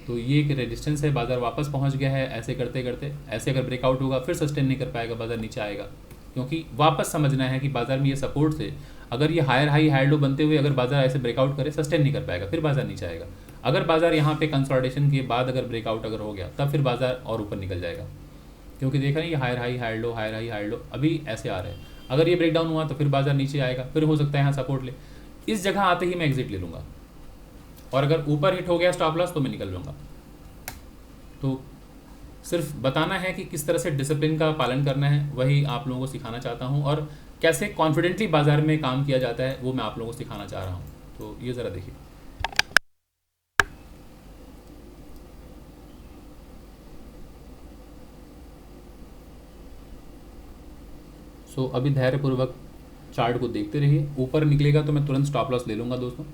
तो ये एक रेजिस्टेंस है, बाज़ार वापस पहुंच गया है। ऐसे करते करते ऐसे अगर ब्रेकआउट होगा फिर सस्टेन नहीं कर पाएगा, बाज़ार नीचे आएगा। क्योंकि वापस समझना है कि बाज़ार में ये सपोर्ट से अगर ये हायर हाई हायर लो बनते हुए अगर बाज़ार ऐसे ब्रेकआउट करे, सस्टेन नहीं कर पाएगा, फिर बाज़ार नीचे आएगा। अगर बाज़ार यहाँ पे कंसोलिडेशन के बाद अगर ब्रेकआउट अगर हो गया तब फिर बाज़ार और ऊपर निकल जाएगा। क्योंकि देख रहे हैं ये higher high higher low, higher high higher low अभी ऐसे आ रहे हैं। अगर ये ब्रेकडाउन हुआ तो फिर बाज़ार नीचे आएगा, फिर हो सकता है यहाँ सपोर्ट ले। इस जगह आते ही मैं एग्जिट ले लूँगा और अगर ऊपर हिट हो गया स्टॉप लॉस तो मैं निकल लूँगा। तो सिर्फ बताना है कि किस तरह से डिसिप्लिन का पालन करना है, वही आप लोगों को सिखाना चाहता हूँ। और कैसे कॉन्फिडेंटली बाज़ार में काम किया जाता है वो मैं आप लोगों को सिखाना चाह रहा हूँ। तो ये ज़रा देखिए। सो अभी धैर्यपूर्वक चार्ट को देखते रहिए। ऊपर निकलेगा तो मैं तुरंत स्टॉप लॉस ले लूँगा दोस्तों।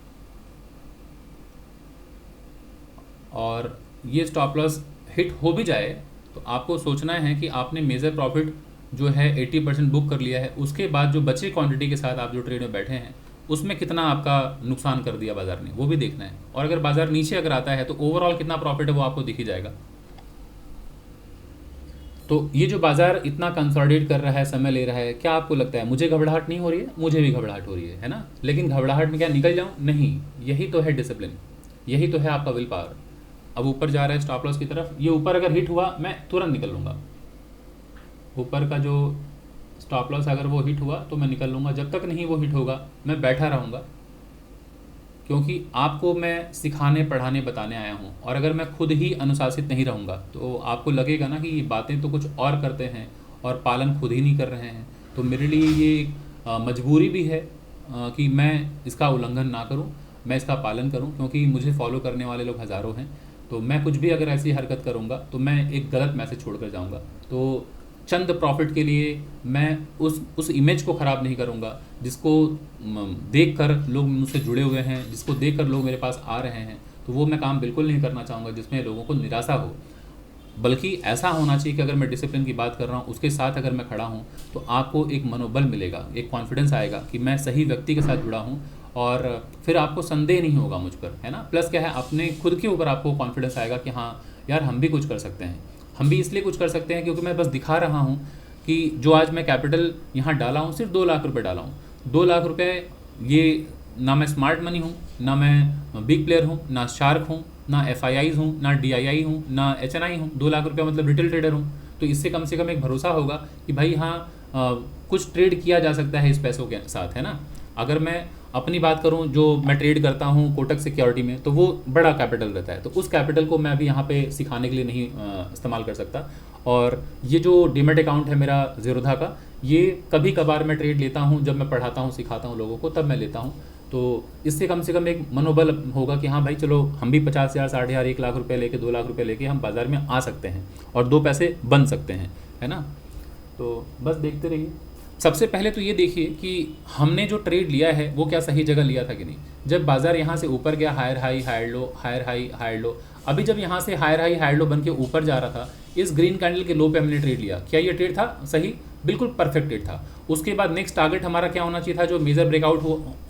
और ये स्टॉप लॉस हिट हो भी जाए तो आपको सोचना है कि आपने मेजर प्रॉफिट जो है 80% बुक कर लिया है, उसके बाद जो बचे क्वांटिटी के साथ आप जो ट्रेड में बैठे हैं उसमें कितना आपका नुकसान कर दिया बाज़ार ने, वो भी देखना है। और अगर बाज़ार नीचे अगर आता है तो ओवरऑल कितना प्रॉफिट है वो आपको दिख ही जाएगा। तो ये जो बाज़ार इतना कंसोलिडेट कर रहा है, समय ले रहा है, क्या आपको लगता है मुझे घबराहट नहीं हो रही है? मुझे भी घबराहट हो रही है ना। लेकिन घबराहट में क्या निकल जाऊँ? नहीं, यही तो है डिसिप्लिन, यही तो है आपका विल पावर। अब ऊपर जा रहा है स्टॉप लॉस की तरफ, ये ऊपर अगर हिट हुआ मैं तुरंत निकल लूँगा। ऊपर का जो स्टॉप लॉस अगर वो हिट हुआ तो मैं निकल लूँगा। जब तक नहीं वो हिट होगा मैं बैठा रहूँगा, क्योंकि आपको मैं सिखाने पढ़ाने बताने आया हूँ। और अगर मैं खुद ही अनुशासित नहीं रहूँगा तो आपको लगेगा ना कि ये बातें तो कुछ और करते हैं और पालन खुद ही नहीं कर रहे हैं। तो मेरे लिए ये मजबूरी भी है कि मैं इसका उल्लंघन ना करूँ, मैं इसका पालन करूँ, क्योंकि मुझे फॉलो करने वाले लोग हज़ारों हैं। तो मैं कुछ भी अगर ऐसी हरकत करूँगा तो मैं एक गलत मैसेज छोड़ कर जाऊँगा। तो चंद प्रॉफिट के लिए मैं उस इमेज को ख़राब नहीं करूँगा जिसको देखकर लोग मुझसे जुड़े हुए हैं, जिसको देखकर लोग मेरे पास आ रहे हैं। तो वो मैं काम बिल्कुल नहीं करना चाहूँगा जिसमें लोगों को निराशा हो। बल्कि ऐसा होना चाहिए कि अगर मैं डिसिप्लिन की बात कर रहा हूँ उसके साथ अगर मैं खड़ा हूँ तो आपको एक मनोबल मिलेगा, एक कॉन्फिडेंस आएगा कि मैं सही व्यक्ति के साथ जुड़ा हूँ। और फिर आपको संदेह नहीं होगा मुझ पर, है ना। प्लस क्या है, अपने खुद के ऊपर आपको कॉन्फिडेंस आएगा कि हाँ यार हम भी कुछ कर सकते हैं। हम भी इसलिए कुछ कर सकते हैं क्योंकि मैं बस दिखा रहा हूँ कि जो आज मैं कैपिटल यहाँ डाला हूँ सिर्फ 2 लाख रुपए डाला हूँ। 2 लाख रुपए, ये ना मैं स्मार्ट मनी हूँ, ना मैं बिग प्लेयर हूँ, ना शार्क हूँ, ना FIIs हूँ, ना DII हूँ, ना HNI हूँ। 2 लाख रुपये मतलब रिटेल ट्रेडर हूँ। तो इससे कम से कम एक भरोसा होगा कि भाई हाँ कुछ ट्रेड किया जा सकता है इस पैसों के साथ, है ना। अगर मैं अपनी बात करूं, जो मैं ट्रेड करता हूं कोटक सिक्योरिटी में, तो वो बड़ा कैपिटल रहता है। तो उस कैपिटल को मैं अभी यहाँ पे सिखाने के लिए नहीं इस्तेमाल कर सकता। और ये जो डीमेट अकाउंट है मेरा ज़ीरोधा का, ये कभी कभार मैं ट्रेड लेता हूँ, जब मैं पढ़ाता हूँ सिखाता हूँ लोगों को तब मैं लेता हूँ। तो इससे कम से कम एक मनोबल होगा कि हाँ भाई चलो हम भी 50,000 60,000 1 लाख रुपए लेके 2 लाख रुपए लेके हम बाज़ार में आ सकते हैं और 2 पैसे बन सकते हैं, है ना। तो बस देखते रहिए। सबसे पहले तो ये देखिए कि हमने जो ट्रेड लिया है वो क्या सही जगह लिया था कि नहीं। जब बाज़ार यहाँ से ऊपर गया, higher high higher low, higher high higher low, अभी जब यहाँ से हायर हाई हायर लो बन के ऊपर जा रहा था, इस ग्रीन कैंडल के लो पे हमने ट्रेड लिया, क्या ये ट्रेड था सही? बिल्कुल परफेक्ट ट्रेड था। उसके बाद नेक्स्ट टारगेट हमारा क्या होना चाहिए था, जो मेजर ब्रेकआउट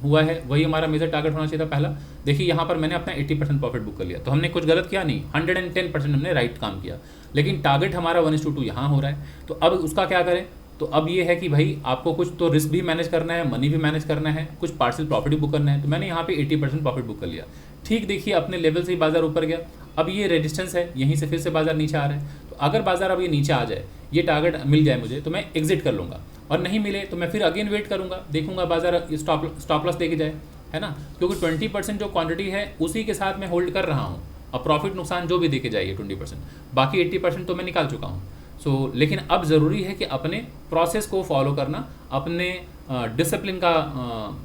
हुआ है वही हमारा मेजर टारगेट होना चाहिए था पहला। देखिए यहाँ पर मैंने अपना 80% प्रॉफिट बुक कर लिया, तो हमने कुछ गलत किया नहीं, 110% हमने राइट काम किया। लेकिन टारगेट हमारा 1:2 यहाँ हो रहा है, तो अब उसका क्या करें। तो अब ये है कि भाई आपको कुछ तो रिस्क भी मैनेज करना है, मनी भी मैनेज करना है, कुछ पार्शियल प्रॉफिट भी बुक करना है। तो मैंने यहाँ पे 80% प्रॉफिट बुक कर लिया। ठीक देखिए अपने लेवल से ही बाजार ऊपर गया, अब ये रेजिस्टेंस है, यहीं से फिर से बाजार नीचे आ रहा है। तो अगर बाजार अब ये नीचे आ जाए, ये टारगेट मिल जाए मुझे, तो मैं एग्जिट कर लूँगा, और नहीं मिले तो मैं फिर अगेन वेट करूँगा, देखूंगा बाजार स्टॉप लॉस लेके जाए, है ना। क्योंकि 20% जो क्वांटिटी है उसी के साथ मैं होल्ड कर रहा हूँ। अब प्रॉफिट नुकसान जो भी देके जाइए 20%, बाकी 80% तो मैं निकाल चुका हूँ। लेकिन अब ज़रूरी है कि अपने प्रोसेस को फॉलो करना, अपने डिसिप्लिन का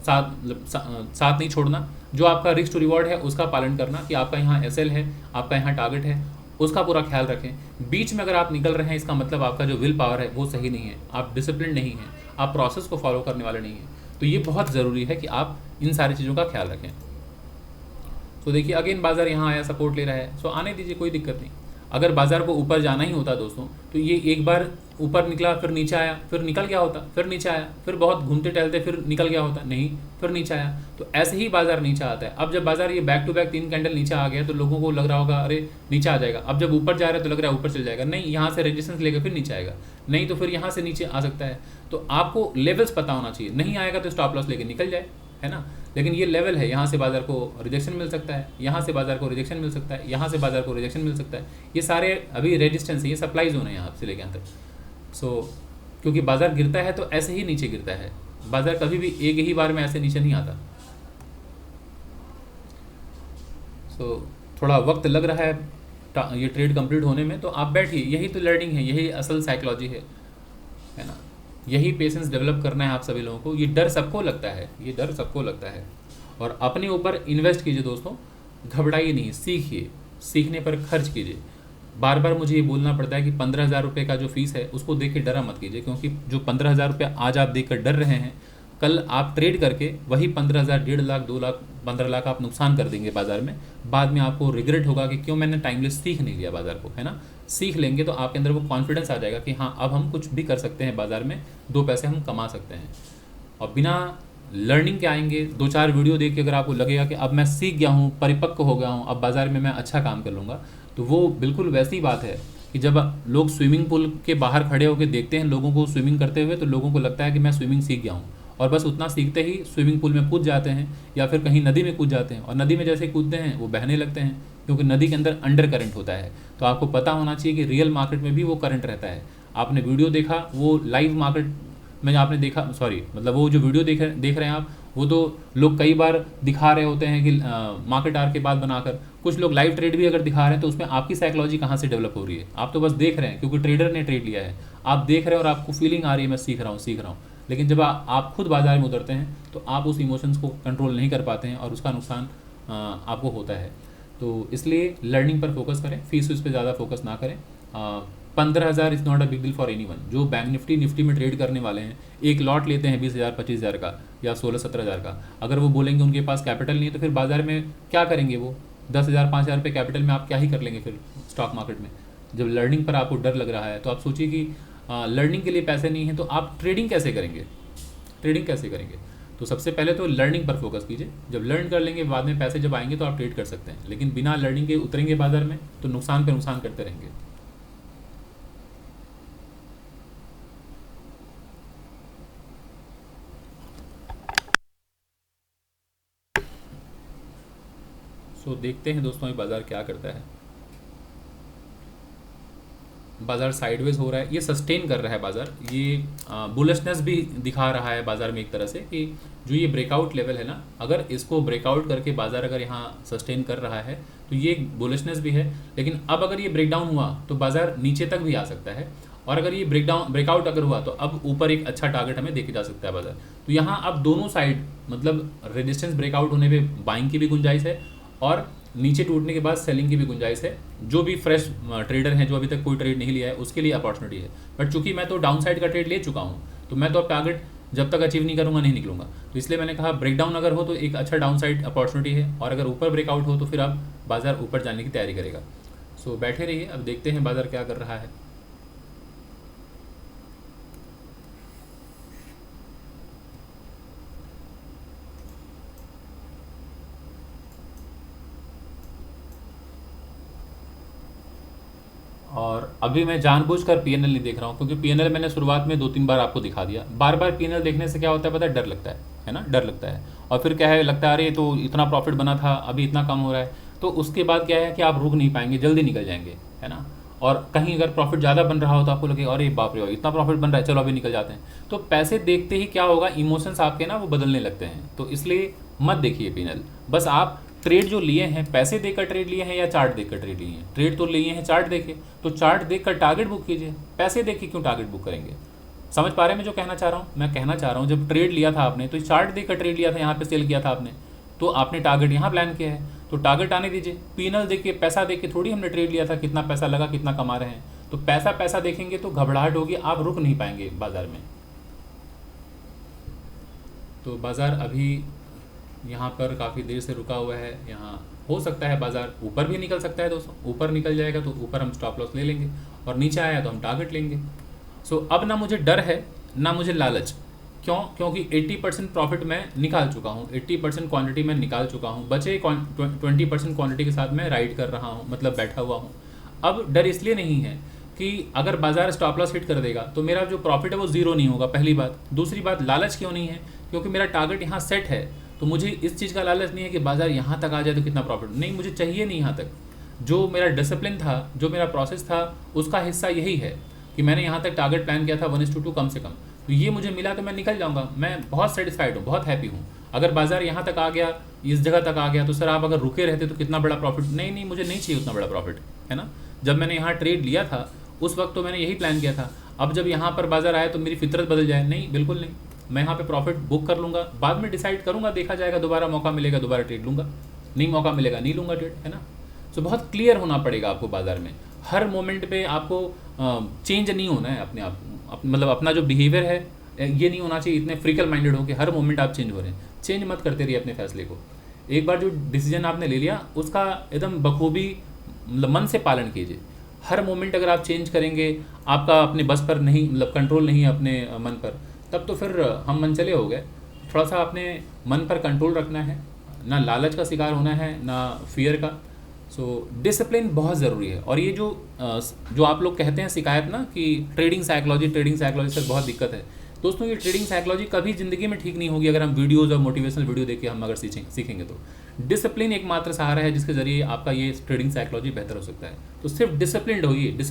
साथ नहीं छोड़ना, जो आपका रिस्क टू रिवॉर्ड है उसका पालन करना, कि आपका यहाँ एसएल है, आपका यहाँ टारगेट है, उसका पूरा ख्याल रखें। बीच में अगर आप निकल रहे हैं, इसका मतलब आपका जो विल पावर है वो सही नहीं है, आप डिसिप्लिन नहीं हैं, आप प्रोसेस को फॉलो करने वाले नहीं हैं। तो ये बहुत ज़रूरी है कि आप इन सारी चीज़ों का ख्याल रखें। तो देखिए अगेन बाजार यहाँ आया, सपोर्ट ले रहा है, सो आने दीजिए, कोई दिक्कत नहीं। अगर बाजार को ऊपर जाना ही होता दोस्तों, तो ये एक बार ऊपर निकला, फिर नीचे आया, फिर निकल गया होता, फिर नीचे आया, फिर बहुत घूमते टहलते फिर निकल गया होता, नहीं फिर नीचे आया। तो ऐसे ही बाजार नीचे आता है। अब जब बाजार ये बैक टू बैक 3 कैंडल नीचे आ गया, तो लोगों को लग रहा होगा अरे नीचे आ जाएगा। अब जब ऊपर जा रहा है तो लग रहा है ऊपर चल जाएगा, नहीं, यहाँ से रेजिस्टेंस लेकर फिर नीचे आएगा, नहीं तो फिर यहाँ से नीचे आ सकता है। तो आपको लेवल्स पता होना चाहिए, नहीं आएगा तो स्टॉप लॉस लेके निकल जाए, है ना। लेकिन ये लेवल है, यहाँ से बाजार को रिजेक्शन मिल सकता है, यहाँ से बाजार को रिजेक्शन मिल सकता है, यहाँ से बाजार को रिजेक्शन मिल सकता है। ये सारे अभी रेजिस्टेंस है, ये सप्लाई जोन है यहाँ से लेके अंदर। क्योंकि बाजार गिरता है तो ऐसे ही नीचे गिरता है, बाजार कभी भी एक ही बार में ऐसे नीचे नहीं आता। थोड़ा वक्त लग रहा है ये ट्रेड कंप्लीट होने में, तो आप बैठिए, यही तो लर्निंग है, यही असल साइकोलॉजी है ना। यही पेशेंस डेवलप करना है आप सभी लोगों को। ये डर सबको लगता है, ये डर सबको लगता है, और अपने ऊपर इन्वेस्ट कीजिए दोस्तों, घबराइए नहीं, सीखिए, सीखने पर खर्च कीजिए। बार बार मुझे ये बोलना पड़ता है कि 15,000 रुपये का जो फीस है उसको देख के डरा मत कीजिए, क्योंकि जो 15,000 रुपये आज आप देख कर डर रहे हैं, कल आप ट्रेड करके वही 15,000 1.5 लाख 2 लाख 15 लाख आप नुकसान कर देंगे बाजार में। बाद में आपको रिग्रेट होगा कि क्यों मैंने टाइमलेस सीख नहीं लिया बाजार को, है ना। सीख लेंगे तो आपके अंदर वो कॉन्फिडेंस आ जाएगा कि हाँ अब हम कुछ भी कर सकते हैं बाजार में, 2 पैसे हम कमा सकते हैं। और बिना लर्निंग के आएंगे, 2-4 वीडियो देख के अगर आपको लगेगा कि अब मैं सीख गया हूँ, परिपक्व हो गया हूँ, अब बाजार में मैं अच्छा काम कर लूँगा, तो वो बिल्कुल वैसी बात है कि जब लोग स्विमिंग पूल के बाहर खड़े होकर देखते हैं लोगों को स्विमिंग करते हुए, तो लोगों को लगता है कि मैं स्विमिंग सीख गया हूँ, और बस उतना सीखते ही स्विमिंग पूल में कूद जाते हैं या फिर कहीं नदी में कूद जाते हैं, और नदी में जैसे कूदते हैं वो बहने लगते हैं, क्योंकि नदी के अंदर अंडर करंट होता है। तो आपको पता होना चाहिए कि रियल मार्केट में भी वो करंट रहता है। आपने वीडियो देखा, वो लाइव मार्केट में आपने देखा, मतलब वो जो वीडियो देख रहे हैं आप, वो तो लोग कई बार दिखा रहे होते हैं कि मार्केट आर के बाद बनाकर, कुछ लोग लाइव ट्रेड भी अगर दिखा रहे हैं, तो उसमें आपकी साइकोलॉजी कहाँ से डेवलप हो रही है। आप तो बस देख रहे हैं क्योंकि ट्रेडर ने ट्रेड लिया है, आप देख रहे हैं और आपको फीलिंग आ रही है मैं सीख रहा हूँ। लेकिन जब आप खुद बाजार में उतरते हैं तो आप उस इमोशंस को कंट्रोल नहीं कर पाते हैं और उसका नुकसान आपको होता है। तो इसलिए लर्निंग पर फोकस करें, फीस पे ज़्यादा फोकस ना करें। 15,000 is not a big deal for anyone. जो बैंक निफ्टी में ट्रेड करने वाले हैं, एक लॉट लेते हैं 20,000 25,000 का या 16-17,000 का, अगर वो बोलेंगे उनके पास कैपिटल नहीं है, तो फिर बाजार में क्या करेंगे वो? 10,000 5,000 रुपये कैपिटल में आप क्या ही कर लेंगे फिर स्टॉक मार्केट में। जब लर्निंग पर आपको डर लग रहा है, तो आप सोचिए कि लर्निंग के लिए पैसे नहीं है, तो आप ट्रेडिंग कैसे करेंगे? तो सबसे पहले तो लर्निंग पर फोकस कीजिए। जब लर्न कर लेंगे, बाद में पैसे जब आएंगे तो आप ट्रेड कर सकते हैं, लेकिन बिना लर्निंग के उतरेंगे बाजार में तो नुकसान पे नुकसान करते रहेंगे। देखते हैं दोस्तों ये बाजार क्या करता है। बाजार साइडवेज हो रहा है, ये सस्टेन कर रहा है बाजार, ये बुलिशनेस भी दिखा रहा है बाजार में एक तरह से, कि जो ये ब्रेकआउट लेवल है ना, अगर इसको ब्रेकआउट करके बाजार अगर यहाँ सस्टेन कर रहा है तो ये बुलिशनेस भी है। लेकिन अब अगर ये ब्रेकडाउन हुआ तो बाजार नीचे तक भी आ सकता है, और अगर ये ब्रेकआउट अगर हुआ तो अब ऊपर एक अच्छा टारगेट हमें देके जा सकता है बाजार। तो यहाँ अब दोनों साइड मतलब रेजिस्टेंस ब्रेकआउट होने पे बाइंग की भी गुंजाइश है और नीचे टूटने के बाद सेलिंग की भी गुंजाइश है। जो भी फ्रेश ट्रेडर हैं जो अभी तक कोई ट्रेड नहीं लिया है उसके लिए अपॉर्चुनिटी है। बट चूंकि मैं तो डाउन साइड का ट्रेड ले चुका हूँ तो मैं तो अब टारगेट जब तक अचीव नहीं करूँगा नहीं निकलूंगा। तो इसलिए मैंने कहा ब्रेकडाउन अगर हो तो एक अच्छा डाउन साइड अपॉर्चुनिटी है और अगर ऊपर ब्रेकआउट हो तो फिर अब बाजार ऊपर जाने की तैयारी करेगा। सो बैठे रहिए, अब देखते हैं बाजार क्या कर रहा है। और अभी मैं जानबूझकर पीएनएल नहीं देख रहा हूँ क्योंकि पीएनएल मैंने शुरुआत में 2-3 बार आपको दिखा दिया। बार बार पीएनएल देखने से क्या होता है पता है, डर लगता है ना, डर लगता है। और फिर क्या है, लगता है अरे तो इतना प्रॉफिट बना था अभी इतना कम हो रहा है। तो उसके बाद क्या है कि आप रुक नहीं पाएंगे, जल्दी निकल जाएंगे, है ना। और कहीं अगर प्रॉफिट ज़्यादा बन रहा हो तो आपको लगेगा अरे बाप रे इतना प्रॉफिट बन रहा है, चलो अभी निकल जाते हैं। तो पैसे देखते ही क्या होगा, इमोशंस आपके ना वो बदलने लगते हैं। तो इसलिए मत देखिए पीएनएल, बस आप ट्रेड जो लिए हैं पैसे देकर ट्रेड लिए हैं या चार्ट देखकर ट्रेड लिए हैं। ट्रेड तो लिए हैं चार्ट देखे, तो चार्ट देखकर टारगेट बुक कीजिए, पैसे देख के क्यों टारगेट बुक करेंगे। समझ पा रहे हैं मैं जो कहना चाह रहा हूँ। मैं कहना चाह रहा हूँ जब ट्रेड लिया था आपने तो चार्ट देखकर ट्रेड लिया था, यहाँ पे सेल किया था आपने, तो आपने टारगेट यहाँ प्लान किया है तो टारगेट आने दीजिए। पीएनएल देख के पैसा देख के थोड़ी हमने ट्रेड लिया था, कितना पैसा लगा कितना कमा रहे हैं। तो पैसा देखेंगे तो घबराहट होगी, आप रुक नहीं पाएंगे बाजार में। तो बाजार अभी यहाँ पर काफ़ी देर से रुका हुआ है। यहाँ हो सकता है बाजार ऊपर भी निकल सकता है दोस्तों, ऊपर निकल जाएगा तो ऊपर हम स्टॉप लॉस ले लेंगे और नीचे आया तो हम टारगेट लेंगे। सो अब ना मुझे डर है ना मुझे लालच। क्यों? क्योंकि 80% प्रॉफिट मैं निकाल चुका हूँ, 80% क्वांटिटी मैं निकाल चुका हूँ, बचे 20% क्वांटिटी के साथ मैं राइड कर रहा हूँ, मतलब बैठा हुआ हूँ। अब डर इसलिए नहीं है कि अगर बाजार स्टॉप लॉस हिट कर देगा तो मेरा जो प्रॉफिट है वो जीरो नहीं होगा, पहली बात। दूसरी बात, लालच क्यों नहीं है, क्योंकि मेरा टारगेट यहाँ सेट है। तो मुझे इस चीज़ का लालच नहीं है कि बाजार यहाँ तक आ जाए तो कितना प्रॉफिट, नहीं, मुझे चाहिए नहीं यहाँ तक। जो मेरा डिसिप्लिन था, जो मेरा प्रोसेस था, उसका हिस्सा यही है कि मैंने यहाँ तक टारगेट प्लान किया था 1:2 कम से कम। तो ये मुझे मिला तो मैं निकल जाऊँगा, मैं बहुत सेटिस्फाइड हूँ, बहुत हैप्पी हूँ। अगर बाजार यहाँ तक आ गया, इस जगह तक आ गया तो सर आप अगर रुके रहते तो कितना बड़ा प्रॉफिट, नहीं, मुझे नहीं चाहिए उतना बड़ा प्रॉफिट, है ना। जब मैंने यहाँ ट्रेड लिया था उस वक्त तो मैंने यही प्लान किया था। अब जब यहाँ पर बाजार आया तो मेरी फितरत बदल जाए, नहीं, बिल्कुल नहीं। मैं यहाँ पे प्रॉफिट बुक कर लूँगा, बाद में डिसाइड करूँगा, देखा जाएगा, दोबारा मौका मिलेगा दोबारा ट्रेड लूँगा, नहीं मौका मिलेगा नहीं लूँगा ट्रेड, है ना। तो बहुत क्लियर होना पड़ेगा आपको बाजार में। हर मोमेंट पे आपको चेंज नहीं होना है अपने आप, मतलब अपना जो बिहेवियर है ये नहीं होना चाहिए इतने फ्रिकल माइंडेड हो कि हर मोमेंट आप चेंज हो रहे हैं। चेंज मत करते रहिए अपने फैसले को। एक बार जो डिसीजन आपने ले लिया उसका एकदम बखूबी मतलब मन से पालन कीजिए। हर मोमेंट अगर आप चेंज करेंगे, आपका अपने बस पर नहीं, मतलब कंट्रोल नहीं है अपने मन पर, तब तो फिर हम मन चले हो गए। थोड़ा सा अपने मन पर कंट्रोल रखना है, ना लालच का शिकार होना है ना फियर का। सो डिसिप्लिन बहुत ज़रूरी है। और ये जो आप लोग कहते हैं शिकायत ना कि ट्रेडिंग साइकोलॉजी से बहुत दिक्कत है, दोस्तों ये ट्रेडिंग साइकोलॉजी कभी ज़िंदगी में ठीक नहीं होगी अगर हम वीडियोज़ और मोटिवेशनल वीडियो देख के हम अगर सीखेंगे तो। डिसिप्लिन एकमात्र सहारा है जिसके ज़रिए आपका ये ट्रेडिंग साइकोलॉजी बेहतर हो सकता है। तो सिर्फ डिसिप्लिन होइए,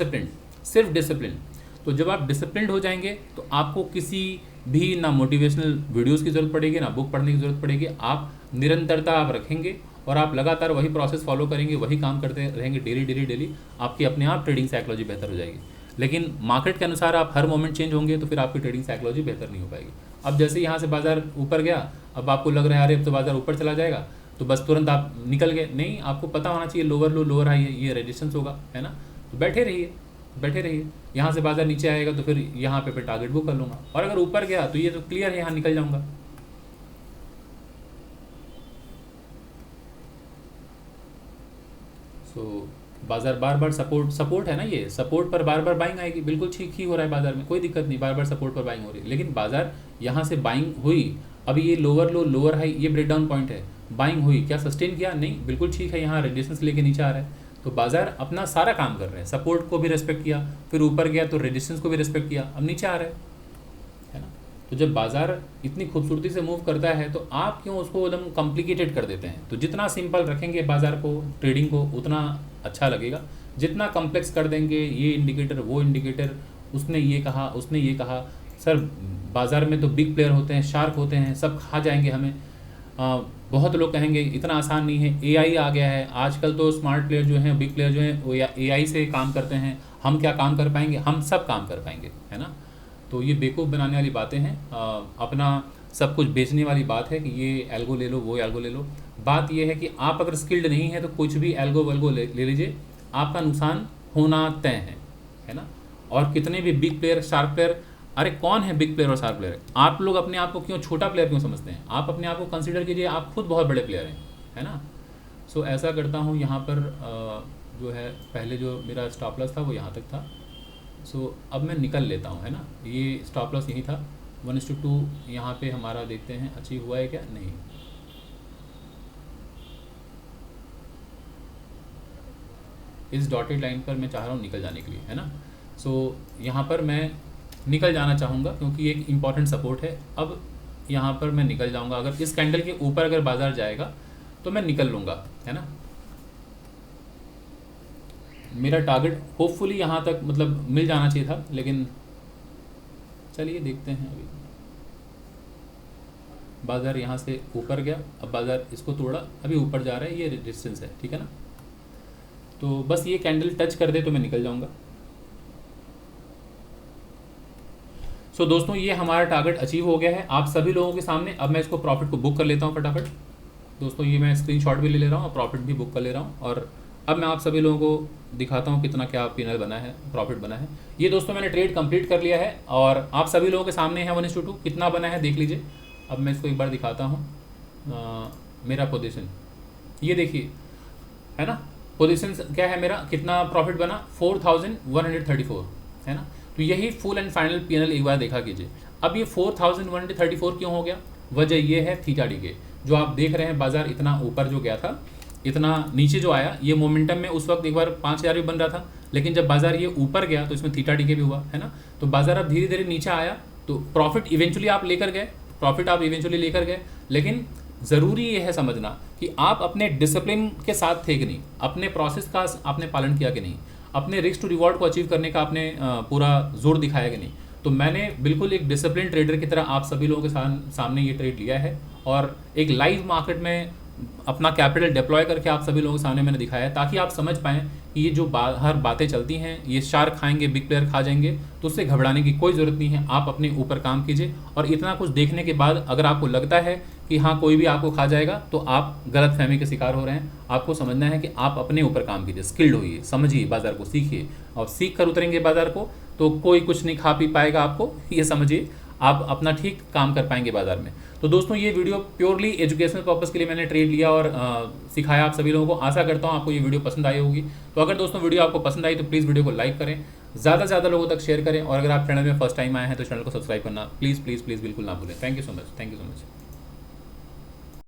सिर्फ डिसिप्लिन। तो जब आप डिसिप्लिन हो जाएंगे तो आपको किसी भी ना मोटिवेशनल वीडियोस की ज़रूरत पड़ेगी ना बुक पढ़ने की ज़रूरत पड़ेगी। आप निरंतरता आप रखेंगे और आप लगातार वही प्रोसेस फॉलो करेंगे, वही काम करते रहेंगे डेली, आपकी अपने आप ट्रेडिंग साइकोलॉजी बेहतर हो जाएगी। लेकिन मार्केट के अनुसार आप हर मोमेंट चेंज होंगे तो फिर आपकी ट्रेडिंग साइकोलॉजी बेहतर नहीं हो पाएगी। अब जैसे यहाँ से बाजार ऊपर गया, अब आपको लग रहा है अरे अब तो बाजार ऊपर चला जाएगा, तो बस तुरंत आप निकल गए, नहीं, आपको पता होना चाहिए लोअर लो लोअर हाई ये रेजिस्टेंस होगा, है ना। तो बैठे रहिए। यहाँ से बाजार नीचे आएगा तो फिर यहाँ पे टारगेट बुक कर लूँगा, और अगर ऊपर गया तो ये तो क्लियर है यहाँ निकल जाऊँगा। सो बाजार बार सपोर्ट है ना, ये सपोर्ट पर बार बाइंग आएगी, बिल्कुल ठीक ही हो रहा है बाजार में, कोई दिक्कत नहीं, बार सपोर्ट पर बाइंग हो रही है। लेकिन बाजार यहाँ से बाइंग हुई, अभी ये लोअर लो लोअर हाई ये ब्रेकडाउन पॉइंट है, बाइंग हुई, क्या सस्टेन किया? नहीं, बिल्कुल ठीक है, यहाँ रेजिस्टेंस लेके नीचे आ रहा है। तो बाजार अपना सारा काम कर रहे हैं, सपोर्ट को भी रेस्पेक्ट किया, फिर ऊपर गया तो रेजिस्टेंस को भी रेस्पेक्ट किया, अब नीचे आ रहा है ना। तो जब बाजार इतनी खूबसूरती से मूव करता है तो आप क्यों उसको एकदम कॉम्प्लिकेटेड कर देते हैं। तो जितना सिंपल रखेंगे बाजार को, ट्रेडिंग को, उतना अच्छा लगेगा। जितना कॉम्प्लेक्स कर देंगे, ये इंडिकेटर वो इंडिकेटर, उसने ये कहा, सर बाजार में तो बिग प्लेयर होते हैं, शार्क होते हैं, सब खा जाएंगे हमें, बहुत लोग कहेंगे इतना आसान नहीं है, एआई आ गया है आजकल, तो स्मार्ट प्लेयर जो हैं, बिग प्लेयर जो हैं, वो एआई से काम करते हैं, हम क्या काम कर पाएंगे? हम सब काम कर पाएंगे, है ना। तो ये बेवकूफ़ बनाने वाली बातें हैं, अपना सब कुछ बेचने वाली बात है कि ये एल्गो ले लो, वो एल्गो ले लो। बात ये है कि आप अगर स्किल्ड नहीं है तो कुछ भी एल्गो वेल्गो ले लीजिए, आपका नुकसान होना तय है ना। और कितने भी बिग प्लेयर, शार्प प्लेयर, अरे कौन है बिग प्लेयर और शार्प प्लेयर? आप लोग अपने आप को क्यों छोटा प्लेयर क्यों समझते हैं? आप अपने आप को कंसीडर कीजिए, आप खुद बहुत बड़े प्लेयर हैं, है ना। सो ऐसा करता हूँ यहाँ पर जो है, पहले जो मेरा स्टॉप लॉस था वो यहाँ तक था। सो अब मैं निकल लेता हूँ, है ना। ये स्टॉप लॉस यही था 1:2, यहाँ पे हमारा देखते हैं अचीव हुआ है क्या, नहीं। इस डॉटेड लाइन पर मैं चाह रहा हूँ निकल जाने के लिए, है ना। सो यहाँ पर मैं निकल जाना चाहूँगा क्योंकि एक इम्पॉर्टेंट सपोर्ट है। अब यहाँ पर मैं निकल जाऊँगा, अगर इस कैंडल के ऊपर अगर बाजार जाएगा तो मैं निकल लूँगा, है ना। मेरा टारगेट होपफुली यहाँ तक मतलब मिल जाना चाहिए था, लेकिन चलिए देखते हैं। अभी बाजार यहाँ से ऊपर गया, अब बाजार इसको तोड़ा, अभी ऊपर जा रहा है, ये रेजिस्टेंस है, ठीक है ना। तो बस ये कैंडल टच कर दे तो मैं निकल जाऊँगा। सो दोस्तों, ये हमारा टारगेट अचीव हो गया है आप सभी लोगों के सामने। अब मैं इसको प्रॉफिट को बुक कर लेता हूँ फटाफट। दोस्तों, ये मैं स्क्रीनशॉट भी ले रहा हूँ और प्रॉफिट भी बुक कर ले रहा हूँ, और अब मैं आप सभी लोगों को दिखाता हूँ कितना क्या पीनल बना है, प्रॉफिट बना है। ये दोस्तों मैंने ट्रेड कंप्लीट कर लिया है और आप सभी लोगों के सामने है 1:2 कितना बना है देख लीजिए। अब मैं इसको एक बार दिखाता हूँ, मेरा पोजीशन ये देखिए, है ना। पोजीशन क्या है मेरा, कितना प्रॉफिट बना, 4134, है ना। तो यही फुल एंड फाइनल पीएनएल एक बार देखा कीजिए। अब ये 4134 क्यों हो गया? वजह ये है थीटा डी के, जो आप देख रहे हैं बाजार इतना ऊपर जो गया था, इतना नीचे जो आया, ये मोमेंटम में उस वक्त एक बार 5000 भी बन रहा था, लेकिन जब बाजार ये ऊपर गया तो इसमें थीटा डी के भी हुआ, है ना। तो बाजार अब धीरे धीरे नीचे आया तो प्रॉफिट इवेंचुअली आप लेकर गए, लेकिन ज़रूरी ये है समझना कि आप अपने डिसिप्लिन के साथ थे कि नहीं, अपने प्रोसेस का आपने पालन किया कि नहीं, अपने रिस्क टू रिवॉर्ड को अचीव करने का आपने पूरा जोर दिखाया कि नहीं। तो मैंने बिल्कुल एक डिसिप्लिन ट्रेडर की तरह आप सभी लोगों के सामने ये ट्रेड लिया है, और एक लाइव मार्केट में अपना कैपिटल डिप्लॉय करके आप सभी लोगों के सामने मैंने दिखाया है, ताकि आप समझ पाएँ कि ये जो बाहर बातें चलती हैं, ये शार्क खाएंगे, बिग प्लेयर खा जाएंगे, तो उससे घबराने की कोई ज़रूरत नहीं है। आप अपने ऊपर काम कीजिए, और इतना कुछ देखने के बाद अगर आपको लगता है कि हाँ कोई भी आपको खा जाएगा, तो आप गलत फहमी के शिकार हो रहे हैं। आपको समझना है कि आप अपने ऊपर काम कीजिए, स्किल्ड होइए, समझिए बाज़ार को, सीखिए, और सीख कर उतरेंगे बाज़ार को तो कोई कुछ नहीं खा पी पाएगा आपको, ये समझिए। आप अपना ठीक काम कर पाएंगे बाज़ार में। तो दोस्तों, ये वीडियो प्योरली एजुकेशनल पर्पस के लिए मैंने ट्रेड लिया और सिखाया आप सभी लोगों को। आशा करता हूँ आपको ये वीडियो पसंद आई होगी। तो अगर दोस्तों वीडियो आपको पसंद आई तो प्लीज़ वीडियो को लाइक करें, ज़्यादा से ज़्यादा लोगों तक शेयर करें, और अगर आप चैनल में फर्स्ट टाइम आए हैं तो चैनल को सब्सक्राइब करना प्लीज़ प्लीज़ प्लीज़ बिल्कुल ना भूलें। Thank you so much.